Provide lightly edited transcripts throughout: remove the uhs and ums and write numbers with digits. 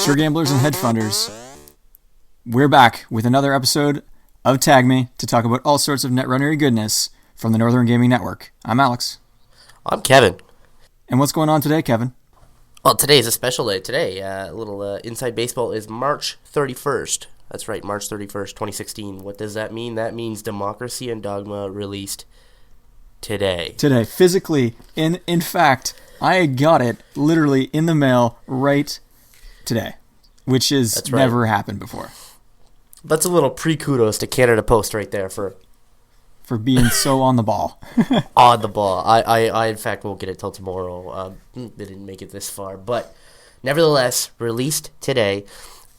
Sure Gamblers and Hedge Funders, we're back with another episode of Tag Me to talk about all sorts of netrunnery goodness from the Northern Gaming Network. I'm Alex. I'm Kevin. And what's going on today, Kevin? Well, today is a special day. Today, a little inside baseball is March 31st. That's right, March 31st, 2016. What does that mean? That means Democracy and Dogma released today. Today, physically. In fact, I got it literally in the mail right today, which has never happened before. That's a little pre-kudos to Canada Post right there for being so on the ball. On the ball. I in fact won't get it till tomorrow. They didn't make it this far, but nevertheless, released today.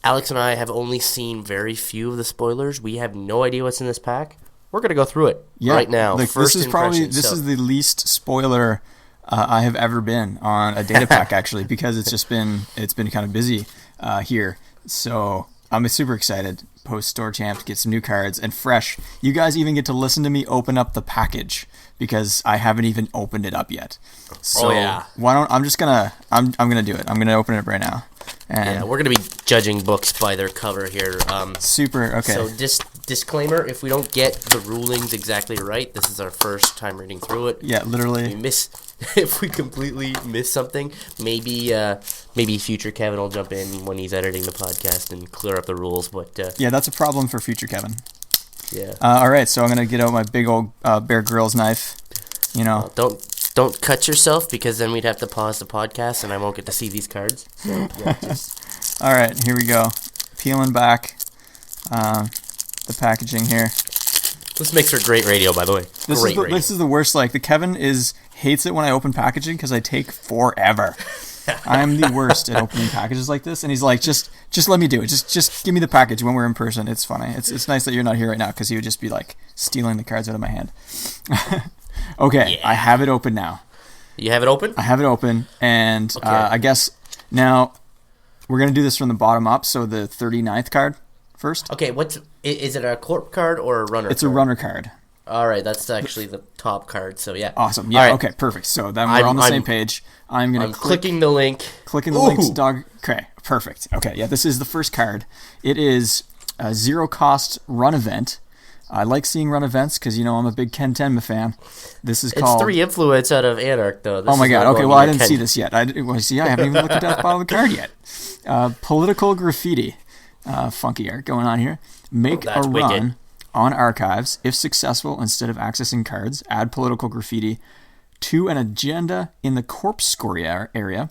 Alex and I have only seen very few of the spoilers. We have no idea what's in this pack. We're gonna go through it right now. This is the least spoiler I have ever been on a data pack, actually, because it's been kind of busy here. So I'm super excited. Post Store Champ to get some new cards and fresh. You guys even get to listen to me open up the package because I haven't even opened it up yet. So why don't I'm gonna do it. I'm gonna open it up right now. And we're gonna be judging books by their cover here. Super. Okay. So disclaimer: if we don't get the rulings exactly right, this is our first time reading through it. Yeah, literally. If we completely miss something, maybe future Kevin will jump in when he's editing the podcast and clear up the rules. But yeah, that's a problem for future Kevin. Yeah. All right, so I'm gonna get out my big old Bear Grylls knife. You know. Don't cut yourself because then we'd have to pause the podcast and I won't get to see these cards. So, yeah, all right, here we go. Peeling back the packaging here. This makes for great radio, by the way. This is the worst. Like, the Kevin hates it when I open packaging because I take forever. I'm the worst at opening packages like this, and he's like, just let me do it. Just give me the package when we're in person. It's funny. It's nice that you're not here right now because he would just be like stealing the cards out of my hand. Okay, yeah. I have it open now. You have it open? I have it open, and okay. I guess now we're gonna do this from the bottom up. So the 39th card first. Okay, is it a corp card or a runner? It's a runner card. All right, that's actually the top card. So yeah, awesome. Yeah, right. Okay, perfect. So then we're on the same page. I'm clicking the link. Clicking the link to dog. Okay, perfect. Okay, yeah, this is the first card. It is a zero cost run event. I like seeing run events because, you know, I'm a big Ken Tenma fan. This is called... It's 3 influence out of Anarch, though. Oh my god, okay, well, I didn't see this yet. I haven't even looked at that bottom of the card yet. Political graffiti. Funky art going on here. Make a run on archives. If successful, instead of accessing cards, add political graffiti to an agenda in the corpse score area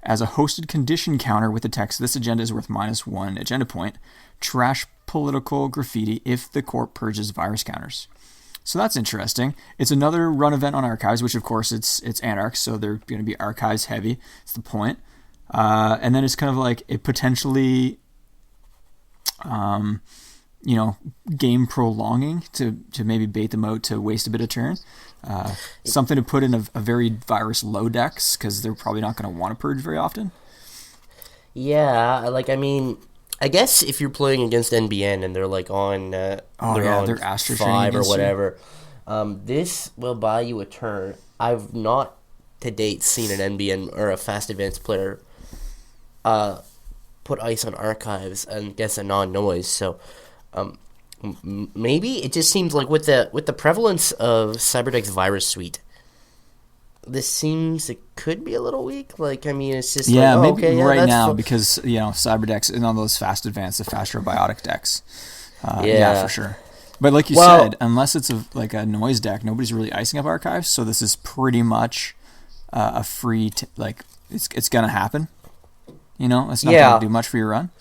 as a hosted condition counter with the text, this agenda is worth -1 agenda point. Trash political graffiti if the corp purges virus counters. So that's interesting. It's another run event on archives, which of course it's Anarch, so they're going to be archives heavy. It's the point. And then it's kind of like a potentially, game prolonging to maybe bait them out to waste a bit of turn. Something to put in a very virus low decks because they're probably not going to want to purge very often. Yeah, I guess if you're playing against NBN and they're like on, they're Astro 5 or whatever, this will buy you a turn. I've not to date seen an NBN or a fast advanced player put ice on archives and guess a non-noise. So maybe it just seems like with the prevalence of Cyberdeck's virus suite, this seems it could be a little weak. It's just right now because Cyberdecks and all those fast advanced, the fast robotic decks. For sure. But like you said, unless it's a noise deck, nobody's really icing up archives. So this is pretty much a free. It's gonna happen. It's not gonna do much for your run.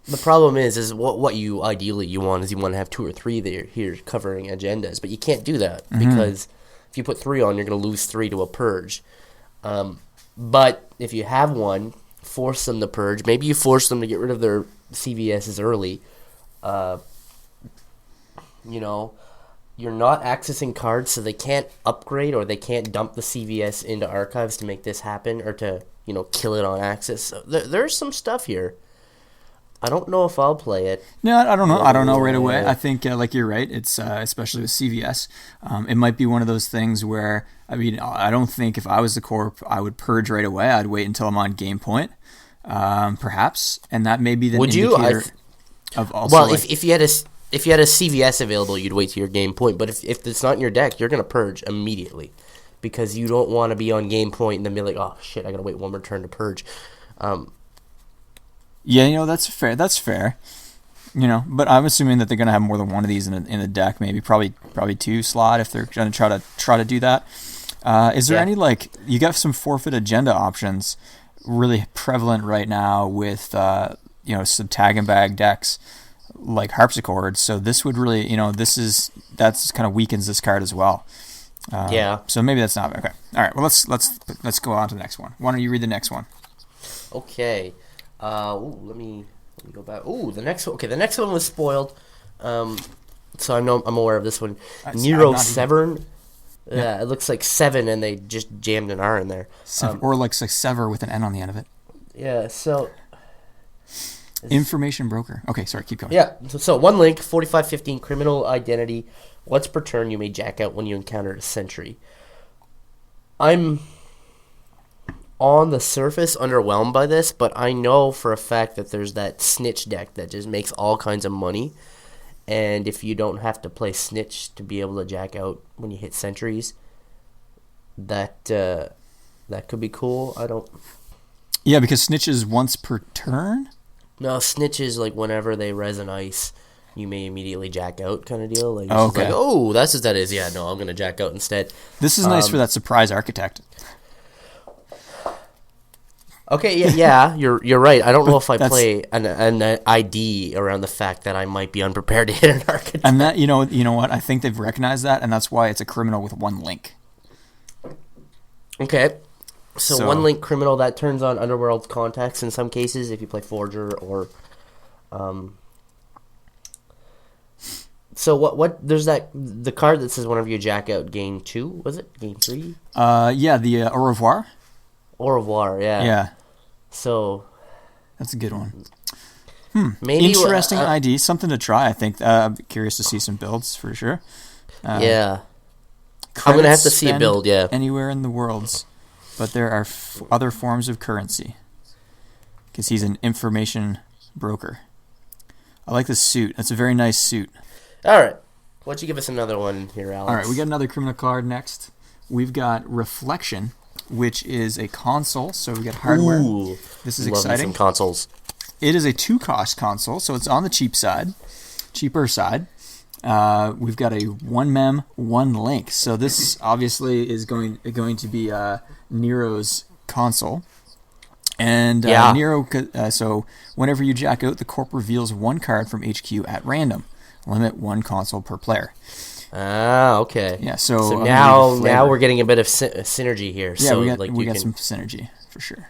The problem is what you want to have 2 or 3 there here covering agendas, but you can't do that because if you put 3 on, you're going to lose 3 to a purge. But if you have one, force them to purge. Maybe you force them to get rid of their CVSs early. You're not accessing cards, so they can't upgrade or they can't dump the CVS into archives to make this happen or to kill it on access. So there's some stuff here. I don't know if I'll play it. No, I don't know. I don't know right away. I think, like you're right, it's especially with CVS, it might be one of those things where, I mean, I don't think if I was the corp, I would purge right away. I'd wait until I'm on game point, perhaps, and that may be the indicator of also. Well, if you had a CVS available, you'd wait till your game point. But if it's not in your deck, you're gonna purge immediately, because you don't want to be on game point and then be like, oh shit, I gotta wait one more turn to purge. Yeah, that's fair. That's fair. But I'm assuming that they're going to have more than one of these in the deck. Maybe probably 2 slot if they're going to try to do that. Is there any you got some forfeit agenda options really prevalent right now with some tag and bag decks like Harpsichord? So this would really that's kind of weakens this card as well. So maybe that's not okay. All right. Well, let's go on to the next one. Why don't you read the next one? Okay. Let me go back. The next one. Okay, the next one was spoiled. So I'm aware of this one. Nero Severn. Yeah, it looks like 7, and they just jammed an R in there. Or like sever with an N on the end of it. Yeah. So. Information broker. Okay, sorry. Keep going. Yeah. So 1 link, 4515 criminal identity. Once per turn, you may jack out when you encounter a sentry. I'm on the surface underwhelmed by this, but I know for a fact that there's that snitch deck that just makes all kinds of money, and if you don't have to play snitch to be able to jack out when you hit sentries, that could be cool. Yeah, because snitch is once per turn? No, snitch is like whenever they res an ice, you may immediately jack out kind of deal. Like, okay. That's what that is. Yeah, no, I'm going to jack out instead. This is nice for that surprise architect. Okay, yeah, you're right. I don't know if I play an ID around the fact that I might be unprepared to hit an architect. And that, you know what? I think they've recognized that, and that's why it's a criminal with 1 link. Okay. So 1 link criminal, that turns on Underworld contacts in some cases if you play Forger or... So what? There's the card that says whenever you jack out, gain 2, was it? Gain 3? Yeah, the Au revoir. Au revoir, yeah. Yeah. So that's a good one. Maybe interesting ID, something to try. I think I'm curious to see some builds for sure. Yeah, I'm gonna have to see a build. Yeah, anywhere in the worlds, but there are other forms of currency because he's an information broker. I like this suit. That's a very nice suit. All right, why don't you give us another one here, Alex? All right, we got another criminal card next. We've got Reflection, which is a console, so we got hardware. Ooh, this is exciting. Some consoles. It is a 2-cost console, so it's on the cheaper side. We've got a 1 mem, 1 link. So this obviously is going to be Nero's console. And Nero, so whenever you jack out, the corp reveals 1 card from HQ at random. Limit 1 console per player. Ah, okay. Yeah, so now we're getting a bit of synergy here. Yeah, so we got some synergy for sure.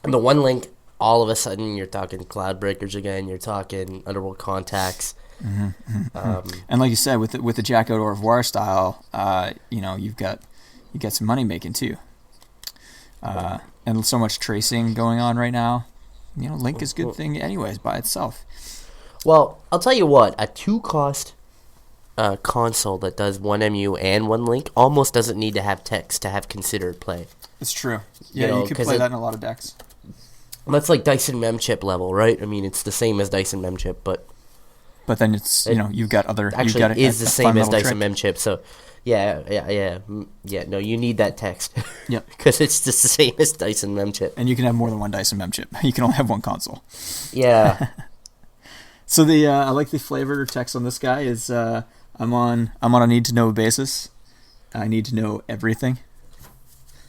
And the 1 link, all of a sudden, you're talking Cloud Breakers again. You're talking Underworld Contacts. And like you said, with the jack out au revoir style, you've got some money making too. And so much tracing going on right now. Link is a good thing anyways by itself. Well, I'll tell you what, a 2-cost console that does 1 MU and 1 link almost doesn't need to have text to have considered play. It's true. Yeah, you could play that in a lot of decks. That's like Dyson Memchip level, right? I mean, it's the same as Dyson Memchip, but then it's you've got other. Actually, you've got is the same as Dyson trick. Memchip. So, yeah. No, you need that text. Yep. Because it's just the same as Dyson Memchip. And you can have more than 1 Dyson Memchip. You can only have 1 console. Yeah. So I like the flavor text on this guy is I'm on a need to know basis. I need to know everything.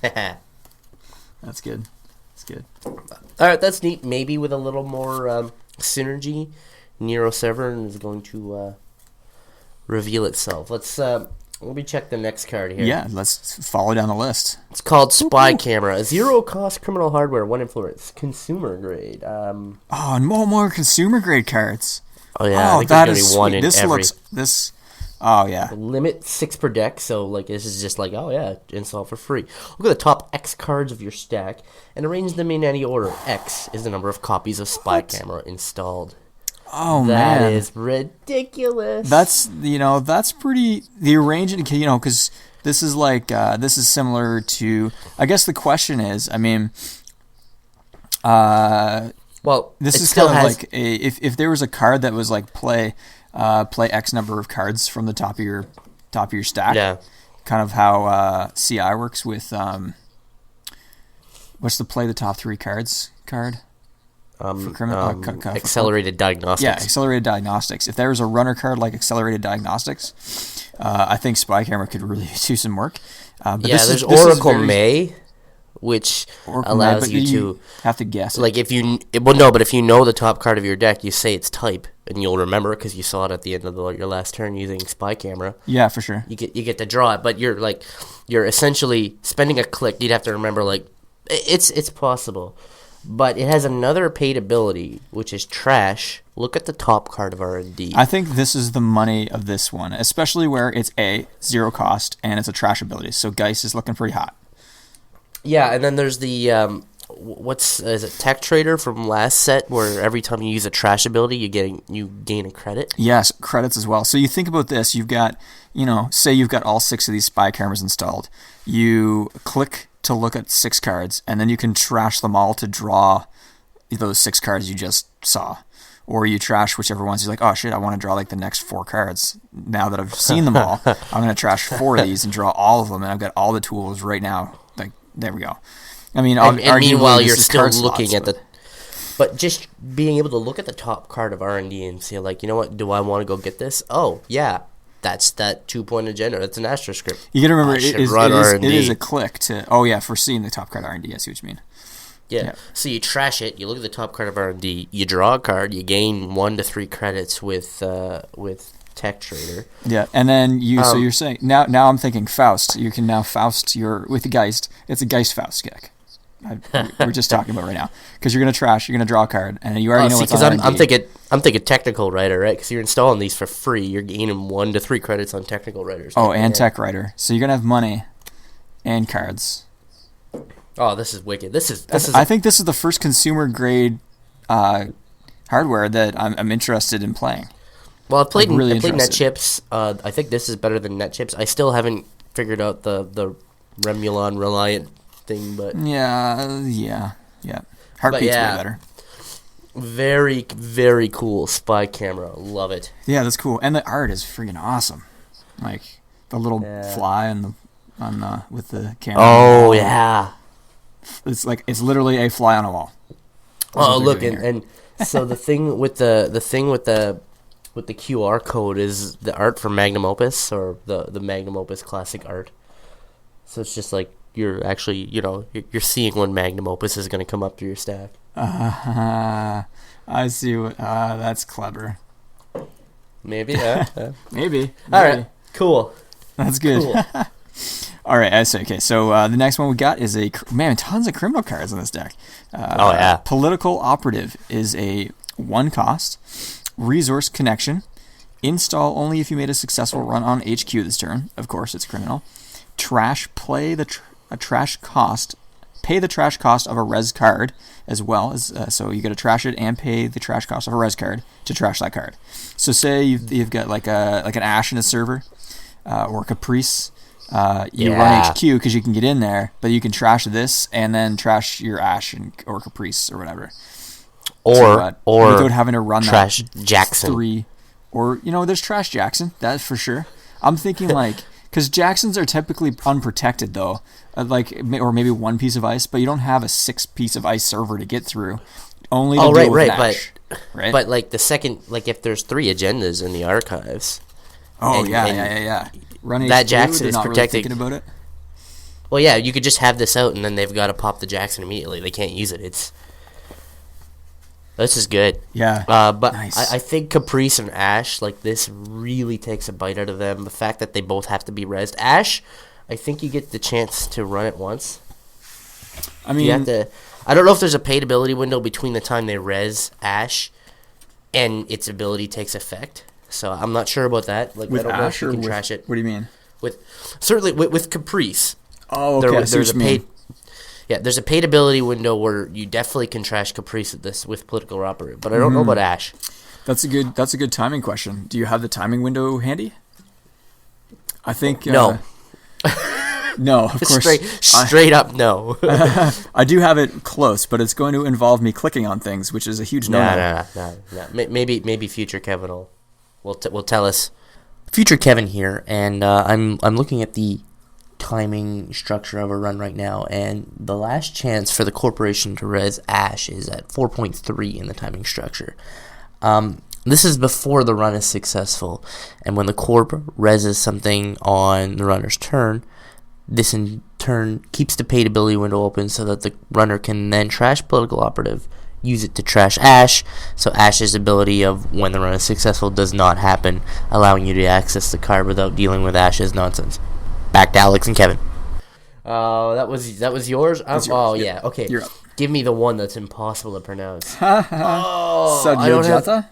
That's good. That's good. All right, that's neat. Maybe with a little more synergy, Nero Severn is going to reveal itself. Let me check the next card here. Yeah, let's follow down the list. It's called Spy Camera. A 0-cost criminal hardware, 1 influence, consumer grade. And more consumer grade cards. Oh yeah, I think that there's is gonna be 1 sweet. in This every. Oh, yeah. Limit 6 per deck, so like this is just like, oh yeah, install for free. Look at the top X cards of your stack and arrange them in any order. X is the number of copies of Spy Camera installed. Oh, man. That is ridiculous. That's pretty, the arranging, because this is like, this is similar to, I guess the question is, I mean, well, this is kind of like if there was a card that was like play X number of cards from the top of your stack. Yeah. Kind of how CI works with what's the play the top 3 cards card for criminal accelerated diagnostics. Yeah, accelerated diagnostics. If there was a runner card like accelerated diagnostics, I think Spy Camera could really do some work. But there's Oracle May, which allows you to have to guess it. Like if you know the top card of your deck, you say its type, and you'll remember because you saw it at the end of your last turn using Spy Camera. Yeah, for sure. You get to draw it, but you're essentially spending a click. You'd have to remember it's possible, but it has another paid ability, which is trash. Look at the top card of R&D. I think this is the money of this one, especially where it's 0 cost and it's a trash ability. So Geist is looking pretty hot. Yeah, and then there's the is it Tech Trader from last set, where every time you use a trash ability, you gain a credit. Yes, credits as well. So you think about this: you've got, say you've got all 6 of these Spy Cameras installed. You click to look at 6 cards, and then you can trash them all to draw those 6 cards you just saw. Or you trash whichever ones you're like, oh shit, I want to draw like the next 4 cards. Now that I've seen them all, I'm going to trash 4 of these and draw all of them, and I've got all the tools right now. Like, there we go. I mean, and meanwhile you're still looking at but just being able to look at the top card of R&D and say, like, you know what, do I want to go get this? Oh yeah, that's that 2-point agenda. That's an Astra script. You got to remember, it is a click to. Oh yeah, for seeing the top card of R&D. I see what you mean. Yeah. So you trash it. You look at the top card of R&D. You draw a card. You gain 1 to 3 credits with Tech Trader. Yeah, and then so you're saying now I'm thinking Faust. You can now Faust with the Geist. It's a Geist Faust kick. We're just talking about right now, because you're gonna draw a card, and you already know what's on. I'm thinking Technical Writer, right? Because you're installing these for free. You're gaining 1 to 3 credits on Technical Writers. Oh, and Tech Writer. So you're gonna have money and cards. Oh, this is wicked. I think this is the first consumer grade hardware that I'm interested in playing. Well, I played Net Chips. I think this is better than Net Chips. I still haven't figured out the Remulon Reliant thing, but yeah. Heartbeat's way better. Very, very cool Spy Camera. Love it. Yeah, that's cool, and the art is freaking awesome. Like the little fly with the camera. Oh yeah, it's literally a fly on a wall. Oh look, and so the thing with the QR code is the art for Magnum Opus, or the Magnum Opus classic art. So it's just like you're actually, you're seeing when Magnum Opus is going to come up to your stack. I see. That's clever. Maybe, Maybe. All right, cool. That's good. Cool. All right, okay. So the next one we got is tons of criminal cards in this deck. Political Operative is a 1 cost. Resource Connection. Install only if you made a successful run on HQ this turn. Of course, it's criminal. Trash. Pay the trash cost of a res card, as well as so you got to trash it and pay the trash cost of a res card to trash that card. So say you've got like an Ash in a server, or Caprice. You run HQ because you can get in there, but you can trash this and then trash your Ash or Caprice or whatever. Or without having to run trash that Jackson 3, or there's trash Jackson, that's for sure. I'm thinking because Jacksons are typically unprotected though, or maybe 1 piece of ice, but you don't have a 6 piece of ice server to get through. Only to deal with Ash, right? But like the second, if there's 3 agendas in the archives. Oh yeah. Running that Jackson is not protecting. Really thinking about it. Well, yeah, you could just have this out, and then they've got to pop the Jackson immediately. They can't use it. This is good. Yeah. But nice. I think Caprice and Ash, this really takes a bite out of them. The fact that they both have to be rezzed. Ash, I think you get the chance to run it once. I mean, you have to. I don't know if there's a paid ability window between the time they res Ash and its ability takes effect. So I'm not sure about that. Like, with I don't know if Ash you or can with, trash it. what do you mean? Certainly with Caprice. Oh, okay. There's a paid. Yeah, there's a paid ability window where you definitely can trash Caprice with political operative, but I don't know about Ash. That's a good timing question. Do you have the timing window handy? I think No. No, of course. Straight up no. I do have it close, but it's going to involve me clicking on things, which is a huge no. No. Maybe future Kevin will tell us. Future Kevin here, and I'm looking at the timing structure of a run right now, and the last chance for the corporation to res Ash is at 4.3 in the timing structure. This is before the run is successful, and when the corp reses something on the runner's turn, this in turn keeps the paid ability window open so that the runner can then trash political operative, use it to trash Ash, so Ash's ability of when the run is successful does not happen, allowing you to access the card without dealing with Ash's nonsense. Back to Alex and Kevin. That was yours? Yeah, okay. You're up. Give me the one that's impossible to pronounce. Sadyojata?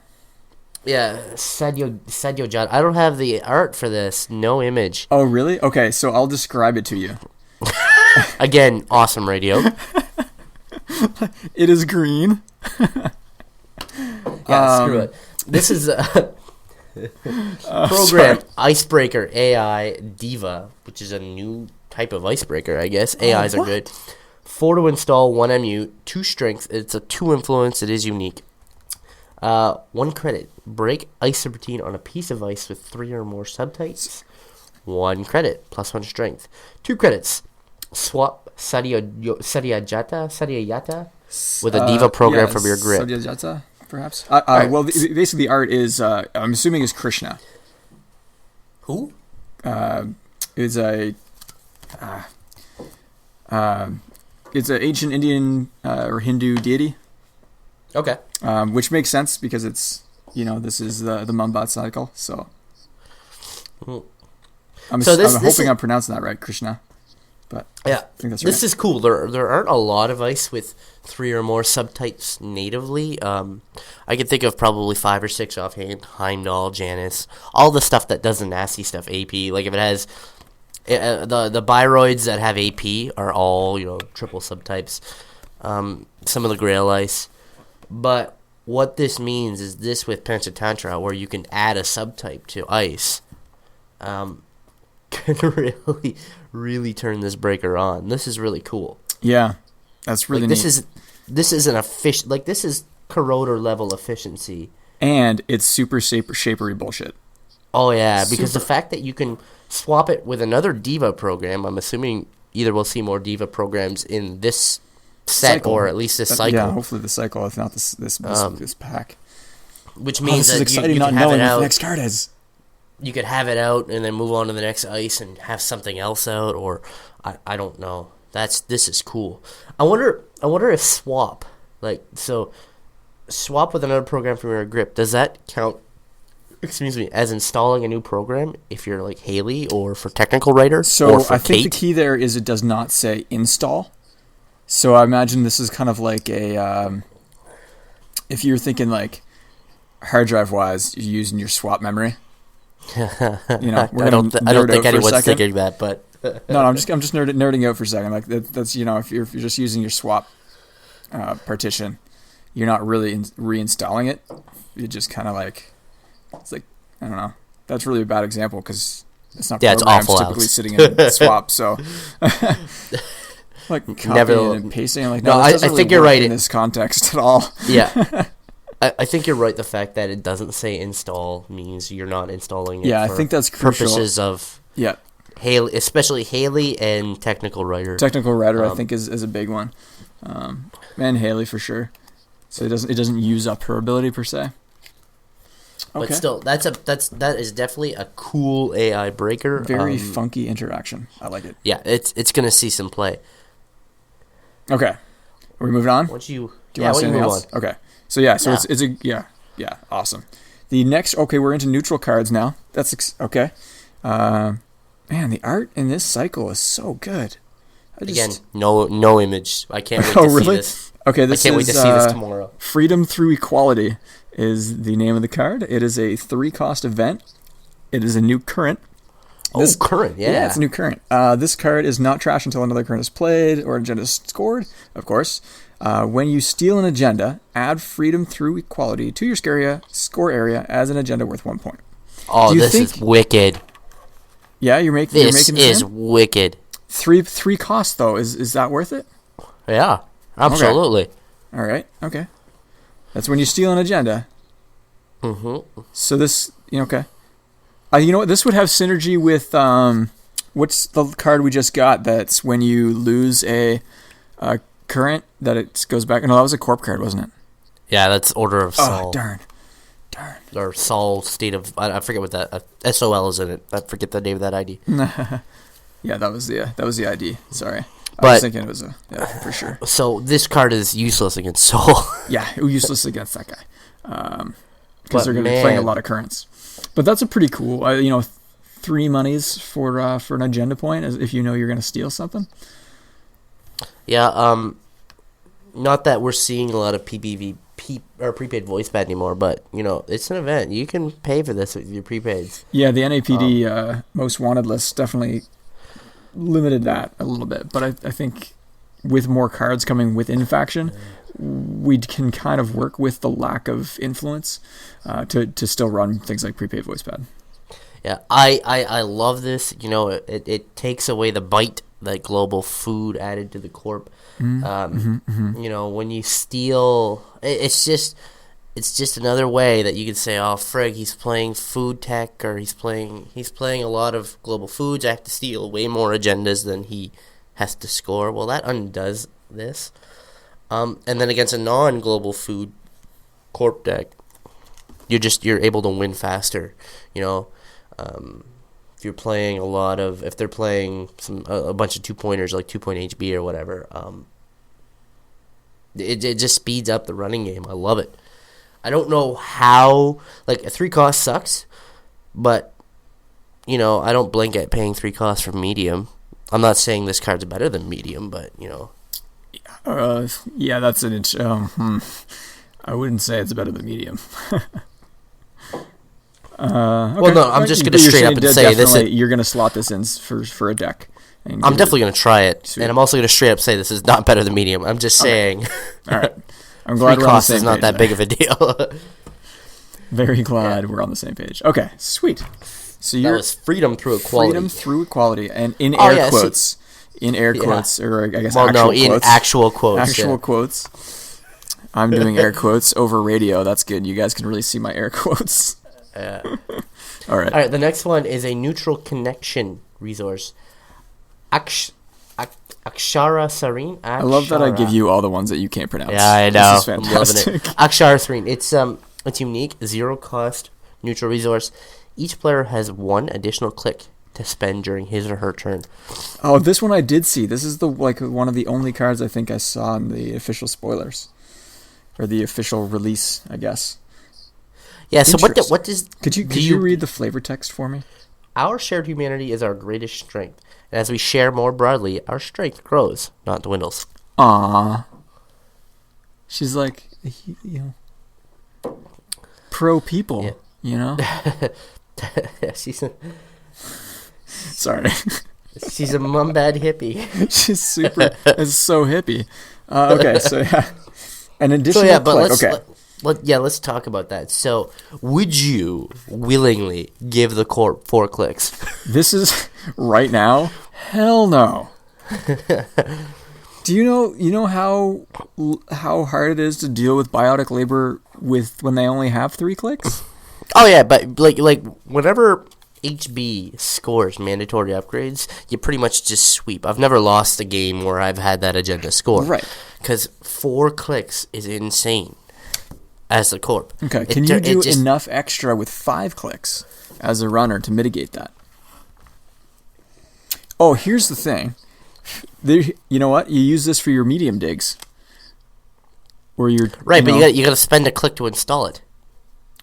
Yeah, Sadyojata. I don't have the art for this. No image. Oh, really? Okay, so I'll describe it to you. Again, awesome radio. It is green. Screw it. This is program Icebreaker AI Diva, which is a new type of icebreaker, I guess. AIs are good. 4 to install, 1 MU, 2 strength. It's a 2 influence. It is unique. 1 credit. Break ice routine on a piece of ice with 3 or more subtypes. 1 credit. +1 strength. 2 credits. Swap Sadyojata with a Diva program from your grip. Sadyojata, perhaps? Right. Well, basically the art is, I'm assuming is Krishna. Who? It's an ancient Indian or Hindu deity. Okay. Which makes sense because it's, this is the Mambat cycle. So I'm hoping I'm pronouncing that right, Krishna. But yeah, I think that's right. This is cool. There aren't a lot of ice with 3 or more subtypes natively. I can think of probably 5 or 6 offhand. Heimdall, Janus, all the stuff that does the nasty stuff. AP, like if it has the biroids that have AP are all triple subtypes. Some of the Grail ice, but what this means is this with Panchatantra, where you can add a subtype to ice, can really turn this breaker on. This is really cool. Yeah, that's really neat. This is an this is corroder level efficiency, and it's super shapery bullshit. Oh yeah, because the fact that you can swap it with another Diva program, I'm assuming either we'll see more Diva programs in this set cycle. Or at least this cycle. Yeah, hopefully the cycle, if not this pack. Which means this is exciting, you not can have knowing it what out. the next card is. You could have it out and then move on to the next ice and have something else out, or I don't know. This is cool. I wonder if swap swap with another program from your grip, does that count? Excuse me, as installing a new program if you're like Haley or for technical writer? So or for I think Kate? the key there is it does not say install. So I imagine this is kind of like a if you're thinking like hard drive wise, you're using your swap memory. I don't think anyone's thinking that, but no, I'm just nerding out for a second. Like that's if you're just using your swap partition, you're not really reinstalling it. You just kind of like it's like I don't know. That's really a bad example because it's not programs it's awful, typically Alex. sitting in swap. So like copying and pasting. Like no, I think you're right in this context at all. Yeah. I think you're right. The fact that it doesn't say install means you're not installing it. Yeah, I think that's crucial. Purposes of Haley, especially Haley and technical writer. Technical writer, I think, is a big one, and Haley for sure. So it doesn't use up her ability per se. Okay. But still, that is definitely a cool AI breaker. Very funky interaction. I like it. Yeah, it's gonna see some play. Okay, are we moving on? Do you want to say anything else? Okay. So it's awesome. The next, we're into neutral cards now. That's okay. Man, the art in this cycle is so good. Again, no image. I can't wait to see this. Okay, I can't wait to see this tomorrow. Freedom Through Equality is the name of the card. It is a 3-cost event. It is a new current. Current, yeah. Yeah, it's a new current. This card is not trash until another current is played or an agenda is scored, of course. When you steal an agenda, add Freedom Through Equality to your score area as an agenda worth 1 point. Oh, this is wicked. Yeah, you're making this is wicked. 3 costs, though. Is that worth it? Yeah, absolutely. Okay. All right, okay. That's when you steal an agenda. Mm-hmm. So this, okay. You know what? This would have synergy with what's the card we just got? That's when you lose a current that it goes back. No, that was a corp card, wasn't it? Yeah, that's Order of Sol. Oh, darn. Or Sol State of I forget what that SOL is in it. I forget the name of that ID. Yeah, that was the ID. Sorry, but I was thinking it was for sure. So this card is useless against Sol. Yeah, useless against that guy. Because they're going to be playing a lot of currents. But that's a pretty cool, 3 monies for an agenda point, as if you know you're going to steal something. Yeah, not that we're seeing a lot of or prepaid voice pad anymore, but it's an event. You can pay for this with your prepaids. Yeah, the NAPD most wanted list definitely limited that a little bit, but I think with more cards coming within faction, we can kind of work with the lack of influence to still run things like prepaid voice pad. Yeah, I love this. It takes away the bite that global food added to the corp. When you steal, it's just another way that you could say, oh frig, he's playing food tech, or he's playing a lot of global foods. I have to steal way more agendas than he has to score. Well, that undoes this. And then against a non-global food corp deck, you're able to win faster. If you're playing if they're playing a bunch of 2-pointers like 2-point HB or whatever, it just speeds up the running game. I love it. I don't know how, a 3 cost sucks, but I don't blink at paying 3 costs for medium. I'm not saying this card's better than medium, but yeah, that's an inch. I wouldn't say it's better than medium. Okay. Well, no, I'm just going to straight up and say this. You're going to slot this in for a deck. I'm definitely going to try it, sweet. And I'm also going to straight up say this is not better than medium. I'm just saying. All right. I'm glad we're on the same page. 3 costs is not that big of a deal. Very glad we're on the same page. Okay, sweet. So that was Freedom Through Equality. Freedom Through Equality, and in air quotes. In air quotes, or I guess actual quotes. In actual quotes. Actual quotes. I'm doing air quotes over radio. That's good. You guys can really see my air quotes. Yeah. All right. All right. The next one is a neutral connection resource. Akshara Serene. I love that I give you all the ones that you can't pronounce. Yeah, I know. This is fantastic. I'm loving it. Akshara Serene. It's unique, 0 cost neutral resource. Each player has 1 additional click to spend during his or her turn. Oh, this one I did see. This is one of the only cards I think I saw in the official spoilers, or the official release, I guess. Yeah. So what does? Could you read the flavor text for me? Our shared humanity is our greatest strength, and as we share more broadly, our strength grows, not dwindles. Aww. She's like, pro people, She's sorry. She's a mumbad hippie. She's super. It's so hippie. Okay, so yeah, an additional click. Let's talk about that. So, would you willingly give the corp 4 clicks? This is right now. Hell no. Do you know how hard it is to deal with biotic labor when they only have 3 clicks? Oh yeah, but like whenever HB scores mandatory upgrades, you pretty much just sweep. I've never lost a game where I've had that agenda score. Right. Because 4 clicks is insane as a corp. Okay, can you do enough extra with 5 clicks as a runner to mitigate that? Oh, here's the thing. You know what? You use this for your medium digs. Or your right, but you got to spend a click to install it.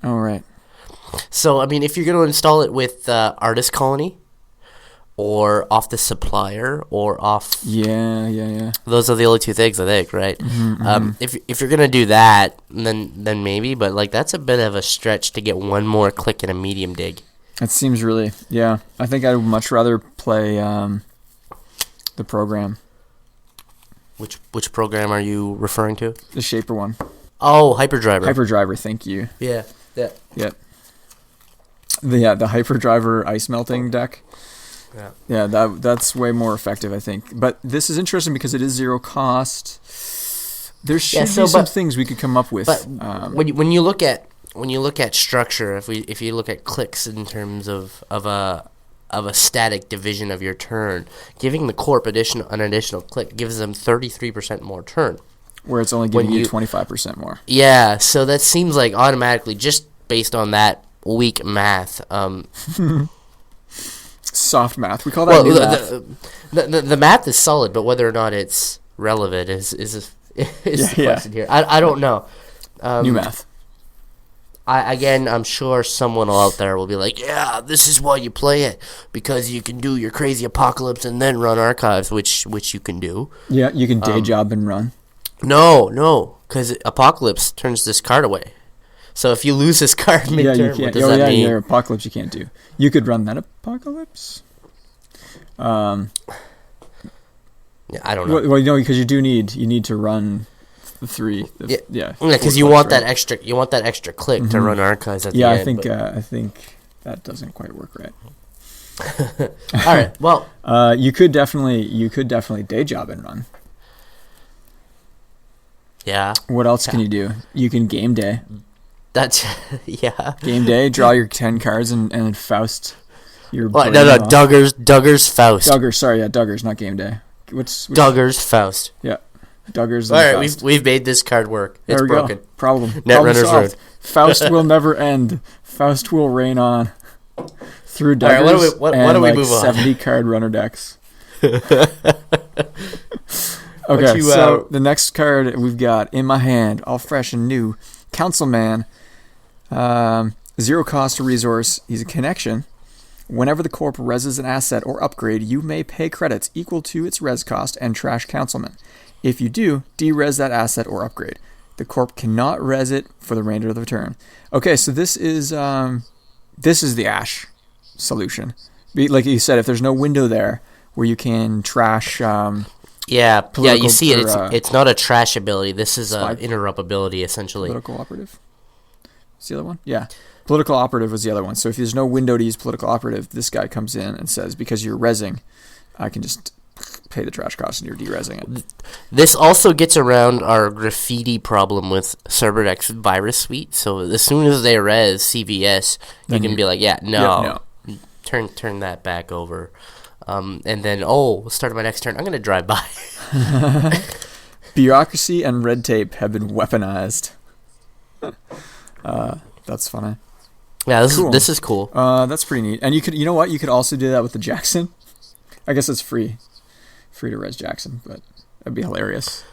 Oh, right. So, I mean, if you're going to install it with Artist Colony, or off the supplier, or off. Yeah. Those are the only two things, I think, right? If you're gonna do that, then maybe, but like that's a bit of a stretch to get one more click in a medium dig. It seems really, yeah. I think I would much rather play the program. Which program are you referring to? The Shaper one. Oh, Hyperdriver. Hyperdriver, thank you. Yeah. Yep. The Hyperdriver ice melting deck. Yeah, that's way more effective, I think. But this is interesting because it is zero cost. There should be some things we could come up with. But when you look at structure, if you look at clicks in terms of a static division of your turn, giving the corp an additional click gives them 33% more turn. Where it's only giving you 25% more. Yeah, so that seems like automatically, just based on that weak math. Soft math. We call that new math. The math is solid, but whether or not it's relevant is the question here. I don't know. New math. I'm sure someone out there will be like, yeah, this is why you play it, because you can do your crazy apocalypse and then run archives, which you can do. Yeah, you can day job and run. No, because apocalypse turns this card away. So if you lose this card mid-turn, what does that mean? Yeah, apocalypse you can't do. You could run that apocalypse. Yeah, I don't know. Well, no, because you need to run the 3. Because you want that extra. You want that extra click to run archives at the end. I think that doesn't quite work right. All right. Well, you could definitely day job and run. Yeah. What else can you do? You can game day. That's yeah. Game day. Draw your 10 cards and Faust. Duggar's Faust. Duggar's, not game day. What's Duggar's Faust? Yeah, Duggar's. All right, we've made this card work. It's broken. Problem Netrunner's Ruin. Faust will never end. Faust will reign on through Duggar's right, what do we move on? 70 card runner decks. Okay, so the next card we've got in my hand, all fresh and new, Councilman. 0 cost resource. He's a connection. Whenever the corp reses an asset or upgrade, you may pay credits equal to its res cost and trash Councilman. If you do, de-res that asset or upgrade. The corp cannot res it for the remainder of the turn. Okay, so this is the Ash solution. Like you said, if there's no window there where you can trash. You see it. It's not a trash ability. This is an interrupt ability, essentially. Political operative. What's the other one? Yeah. Political operative was the other one. So if there's no window to use political operative, this guy comes in and says, because you're rezzing, I can just pay the trash cost and you're de-rezzing it. This also gets around our graffiti problem with Cerberdex Virus Suite. So as soon as they res CVS, you can be like, no. Turn that back over. And then, start of my next turn, I'm going to drive by. Bureaucracy and red tape have been weaponized. That's funny. Yeah, this is cool. That's pretty neat. And you could also do that with the Jackson. I guess it's free to res Jackson, but that'd be hilarious.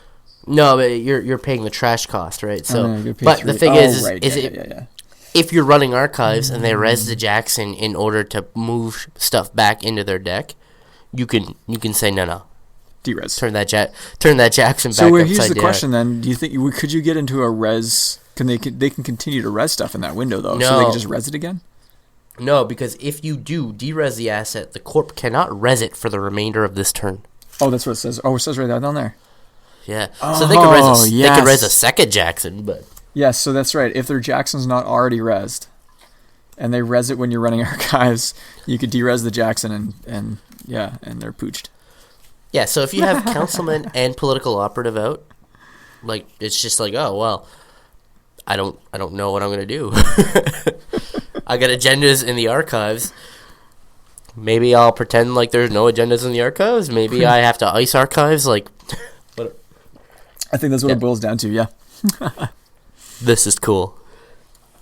No, but you're paying the trash cost, right? So, but 3. The thing if you're running archives and they res the Jackson in order to move stuff back into their deck, you can say no. De-res. Turn that Jackson back upside down. So here's the question then: do you think could you get into a res? They can continue to res stuff in that window though, so they can just res it again? No, because if you do de-res the asset, the corp cannot res it for the remainder of this turn. Oh, that's what it says. Oh, it says right down there. Yeah. So they can res a second Jackson, but yes. So that's right. If their Jackson's not already resed, and they res it when you're running archives, you could de-res the Jackson and they're pooched. Yeah. So if you have Councilman and Political Operative out, like it's just like, oh well. I don't know what I'm gonna do. I got agendas in the archives. Maybe I'll pretend like there's no agendas in the archives. Maybe I have to ice archives. Like, I think that's what it boils down to. Yeah. This is cool.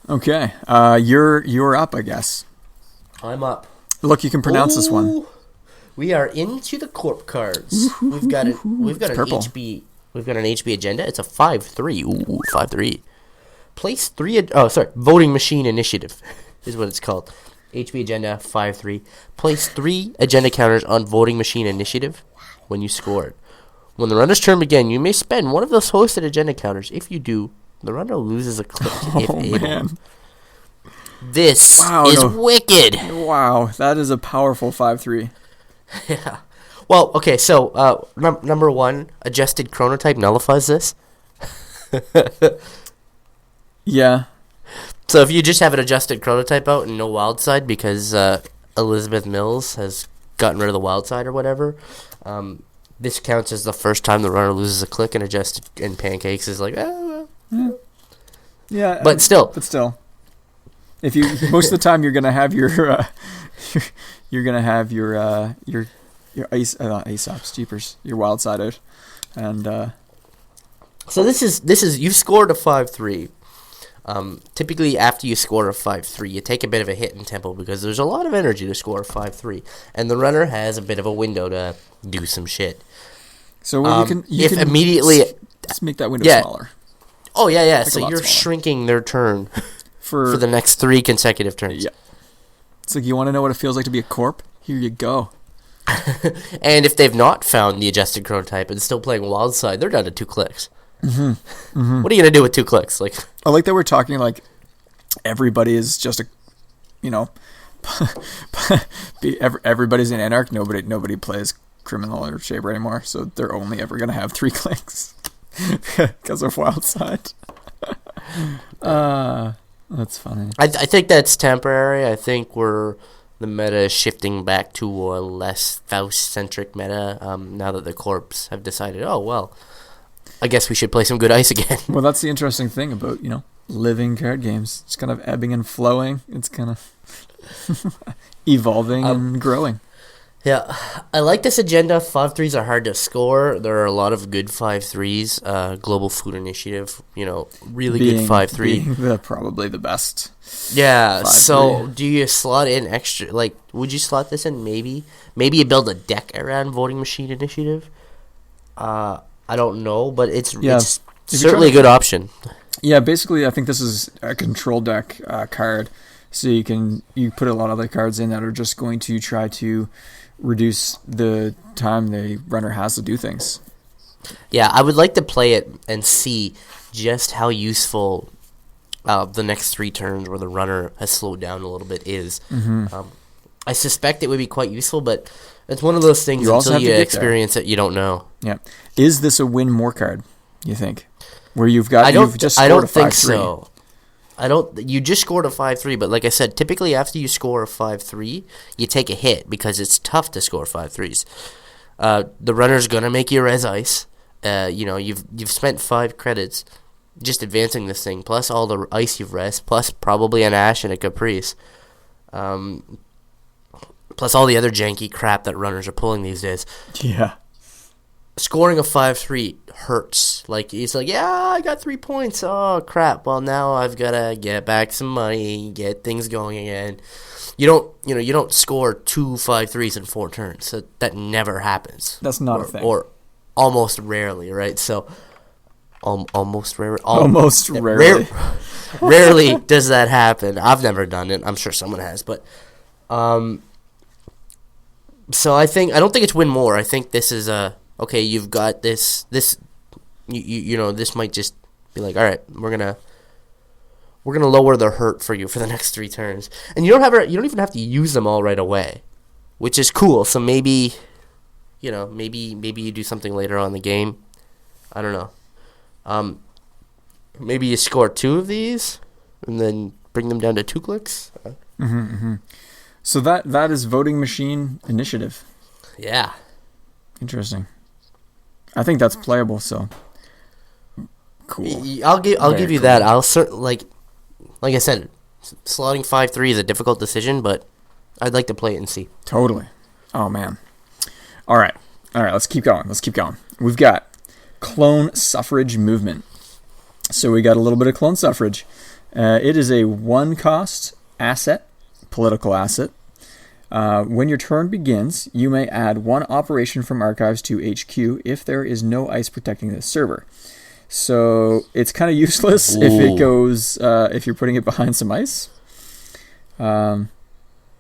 Okay, you're up, I guess. I'm up. Look, you can pronounce this one. We are into the corp cards. We've got an HB. We've got an HB agenda. It's a 5/3. Ooh, 5/3. Place 3. Voting machine initiative is what it's called. HB agenda 5-3. Place 3 agenda counters on voting machine initiative when you score it. When the runner's turn begins, you may spend one of those hosted agenda counters. If you do, the runner loses a click if able. Man. This is wicked. Wow, that is a powerful 5-3. Yeah. Well, okay, so number 1, adjusted chronotype nullifies this. Yeah. So if you just have an adjusted chronotype out and no wild side because Elizabeth Mills has gotten rid of the wild side or whatever, this counts as the first time the runner loses a click, and adjusted and pancakes is like, well. Yeah. But still. If you most of the time you're gonna have your ice ops jeepers, your wild side out, and so this is you've scored a 5-3. Typically after you score a 5-3, you take a bit of a hit in tempo because there's a lot of energy to score a 5-3, and the runner has a bit of a window to do some shit. So you can immediately just make that window smaller. Oh yeah. So you're shrinking their turn. For the next 3 consecutive turns. Yeah. It's like, you want to know what it feels like to be a corp? Here you go. And if they've not found the adjusted chronotype and still playing wild side, they're down to 2 clicks. Mm-hmm. Mm-hmm. What are you going to do with 2 clicks? Like, I like that we're talking like everybody is just everybody's an anarch. Nobody plays criminal or shaper anymore, so they're only ever going to have 3 clicks because of wild side. That's funny. I think that's temporary. I think the meta is shifting back to a less Faust-centric meta now that the corps have decided, oh, well, I guess we should play some good ice again. Well, that's the interesting thing about, living card games. It's kind of ebbing and flowing. It's kind of evolving and growing. Yeah, I like this agenda. 5-3s are hard to score. There are a lot of good 5-3s. Global Food Initiative, really good 5-3. Probably the best. Yeah, 5-3. So do you slot in extra, would you slot this in maybe? Maybe you build a deck around Voting Machine Initiative? I don't know, but it's certainly a good option. Yeah, basically I think this is a control deck card. So you put a lot of other cards in that are just going to try to reduce the time the runner has to do things. Yeah, I would like to play it and see just how useful the next 3 turns where the runner has slowed down a little bit is. Mm-hmm. I suspect it would be quite useful, but it's one of those things until you experience it, you don't know. Yeah. Is this a win more card, you think? Where you've just scored I don't a 5-3. think so. You just scored a 5-3, but like I said, typically after you score a 5-3, you take a hit because it's tough to score 5-3s. The runner's gonna make you res ice. You've spent 5 credits just advancing this thing, plus all the ice you've res, plus probably an Ash and a Caprice, plus all the other janky crap that runners are pulling these days. Yeah. Scoring a 5-3 hurts. It's like, yeah, I got 3 points. Oh, crap. Well, now I've got to get back some money, get things going again. You don't score 2 5-3s in 4 turns. So that never happens. That's not a thing. Or almost rarely, right? So, almost rarely. Almost rarely. Rarely does that happen. I've never done it. I'm sure someone has. But, so I don't think it's win more. I think this is okay, you've got this this might just be like, all right, we're gonna lower the hurt for you for the next 3 turns, and you don't even have to use them all right away, which is cool. So maybe you do something later on in the game. I don't know. Maybe you score 2 of these and then bring them down to 2 clicks. Mm-hmm, mm-hmm. So that is Voting Machine Initiative. Yeah. Interesting. I think that's playable, so cool. I'll give you that. I'll like I said, slotting 5-3 is a difficult decision, but I'd like to play it and see. Totally. Oh man. All right. Let's keep going. We've got Clone Suffrage Movement. So we got a little bit of Clone Suffrage. It is a 1-cost asset, political asset. When your turn begins, you may add 1 operation from archives to HQ if there is no ice protecting the server. So it's kind of useless if it goes if you're putting it behind some ice.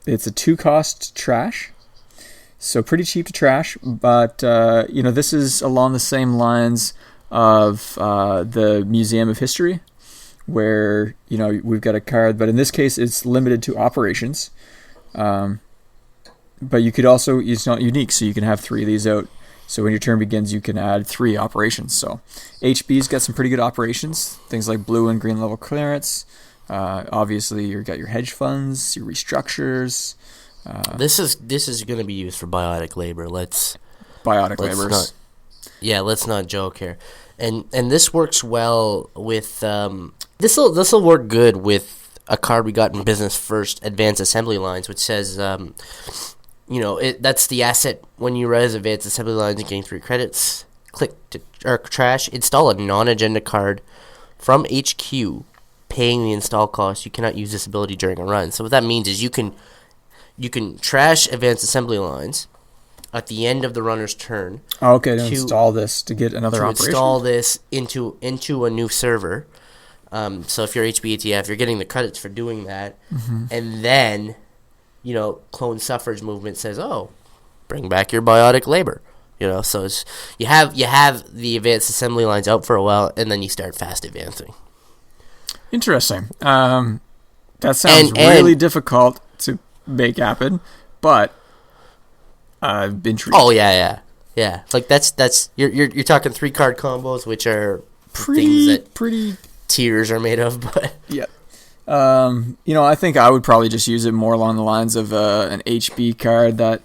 It's a 2-cost trash, so pretty cheap to trash. But this is along the same lines of the Museum of History, where we've got a card, but in this case it's limited to operations. But you could also, it's not unique, so you can have 3 of these out. So when your turn begins, you can add 3 operations. So HB's got some pretty good operations, things like blue and green level clearance. Obviously, you've got your hedge funds, your restructures. This is going to be used for biotic labor. Let's laborers. Let's not joke here. And this works well with this'll work good with a card we got in Business First, Advanced Assembly Lines, which says that's the asset when you res Advanced Assembly Lines and gain 3 credits. Click to trash. Install a non-agenda card from HQ, paying the install cost. You cannot use this ability during a run. So what that means is you can trash Advanced Assembly Lines at the end of the runner's turn. Oh, okay, to install this to get another operation. Install this into a new server. So if you're HBATF, you're getting the credits for doing that, and then clone suffrage movement says, "Oh, bring back your biotic labor." So it's, you have the Advanced Assembly Lines out for a while, and then you start fast advancing. Interesting. That sounds really difficult to make happen, but I've been treated. Oh yeah. Like that's you're talking 3-card combos, which are things that pretty tiers are made of, but yeah. I think I would probably just use it more along the lines of an HB card that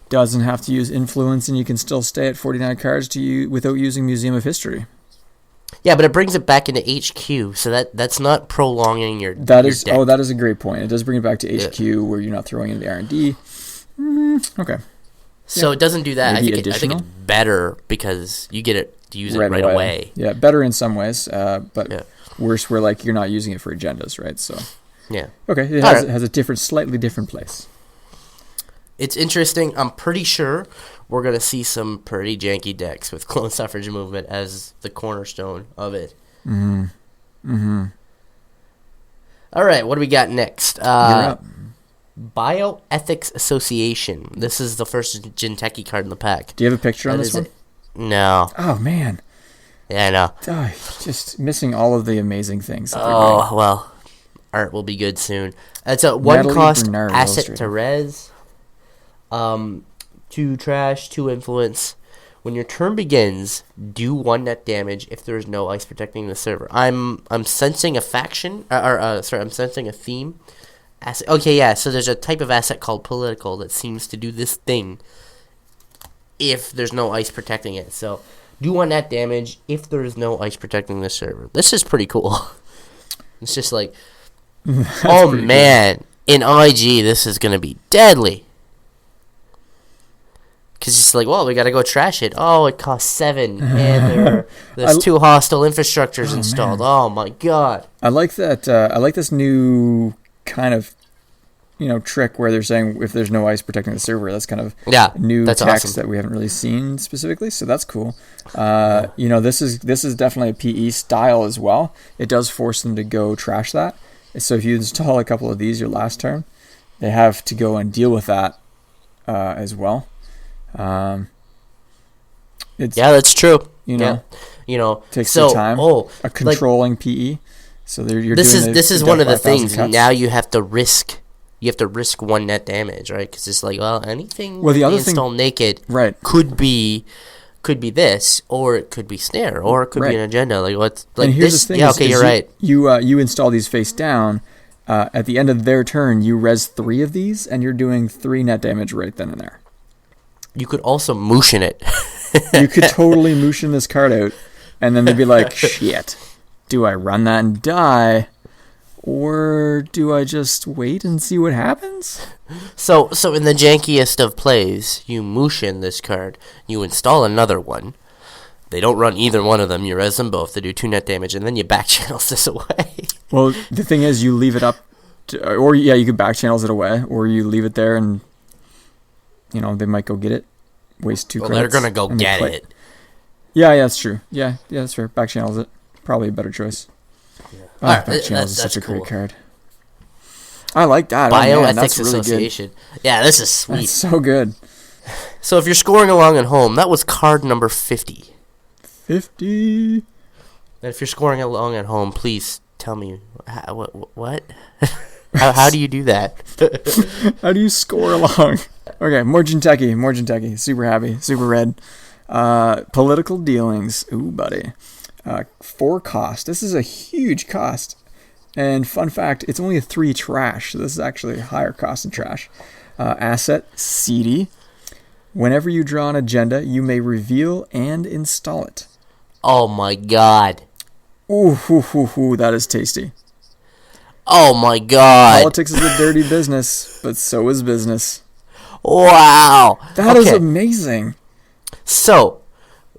doesn't have to use influence, and you can still stay at 49 cards without using Museum of History. Yeah, but it brings it back into HQ, so that's not prolonging your. That your is deck. that is a great point. It does bring it back to HQ, where you're not throwing in the R&D. Okay. So it doesn't do that. Maybe I think it's better because you get it to use it right away. Yeah, better in some ways, but worse where you're not using it for agendas, right? So yeah. Okay, it has a slightly different place. It's interesting. I'm pretty sure we're gonna see some pretty janky decks with clone suffrage movement as the cornerstone of it. All right, what do we got next? Bioethics Association. This is the first Jinteki card in the pack. Do you have a picture on this one? No. Oh man. Yeah, I know. Just missing all of the amazing things. Oh well, art will be good soon. It's a 1-cost asset to res. 2 trash, 2 influence. When your turn begins, do 1 net damage if there is no ice protecting the server. I'm sensing a faction, I'm sensing a theme. Asset. Okay, yeah. So there's a type of asset called political that seems to do this thing if there's no ice protecting it. So do 1 net damage if there is no ice protecting the server. This is pretty cool. It's just like, oh man, in IG this is gonna be deadly. Because it's like, well, we got to go trash it. Oh, it costs 7, and there's 2 hostile infrastructures installed. Man. Oh my god! I like that. I like this new kind of, trick where they're saying if there's no ice protecting the server, that's kind of new text awesome. That we haven't really seen specifically. So that's cool. This is definitely a PE style as well. It does force them to go trash that. So if you install a couple of these your last turn, they have to go and deal with that as well. That's true. Takes some time. A controlling PE. So this is one of the things. Cuts. Now you have to risk. You have to risk 1 net damage, right? Because it's like, well, anything the other install naked, right, could be this, or it could be snare, or it could be an agenda. Like what's like and here's this? The thing yeah, okay, you're right. You install these face down. At the end of their turn, you res 3 of these, and you're doing 3 net damage right then and there. You could also mooshin it. You could totally mooshin this card out, and then they'd be like, shit, do I run that and die, or do I just wait and see what happens? So in the jankiest of plays, you mooshin this card, you install another one, they don't run either one of them, you res them both, they do 2 net damage, and then you back channels this away. Well, the thing is, you leave it up, you could back channels it away, or you leave it there and they might go get it, waste 2 credits. They're going to go get it. Yeah, that's true. Yeah, that's fair. Back channels it. Probably a better choice. Yeah. Back channels is such a great card. I like that. Bioethics that's really Association. Good. Yeah, this is sweet. That's so good. So if you're scoring along at home, that was card number 50. 50. And if you're scoring along at home, please tell me what? how do you do that? How do you score along? Okay, more Jinteki. Super happy. Super red. Political dealings. Ooh, buddy. 4 cost. This is a huge cost. And fun fact, it's only a 3 trash. So this is actually a higher cost than trash. Asset, seedy. Whenever you draw an agenda, you may reveal and install it. Oh my god. Ooh, that is tasty. Oh my god. Politics is a dirty business, but so is business. Wow. That is amazing. So,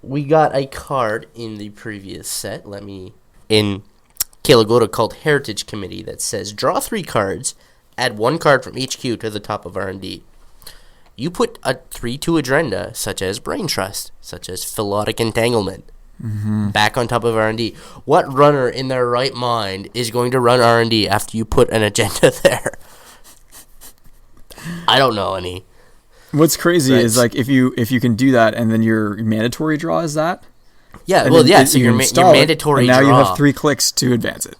we got a card in the previous set. In Kalagota called Heritage Committee that says, draw 3 cards, add 1 card from each queue to the top of R&D. You put a 3-2 agenda, such as Brain Trust, such as Philotic Entanglement, back on top of R&D. What runner in their right mind is going to run R&D after you put an agenda there? I don't know any. What's crazy is like if you can do that and then your mandatory draw is that. Yeah, well, yeah. So your mandatory draw. And now draw you have 3 clicks to advance it.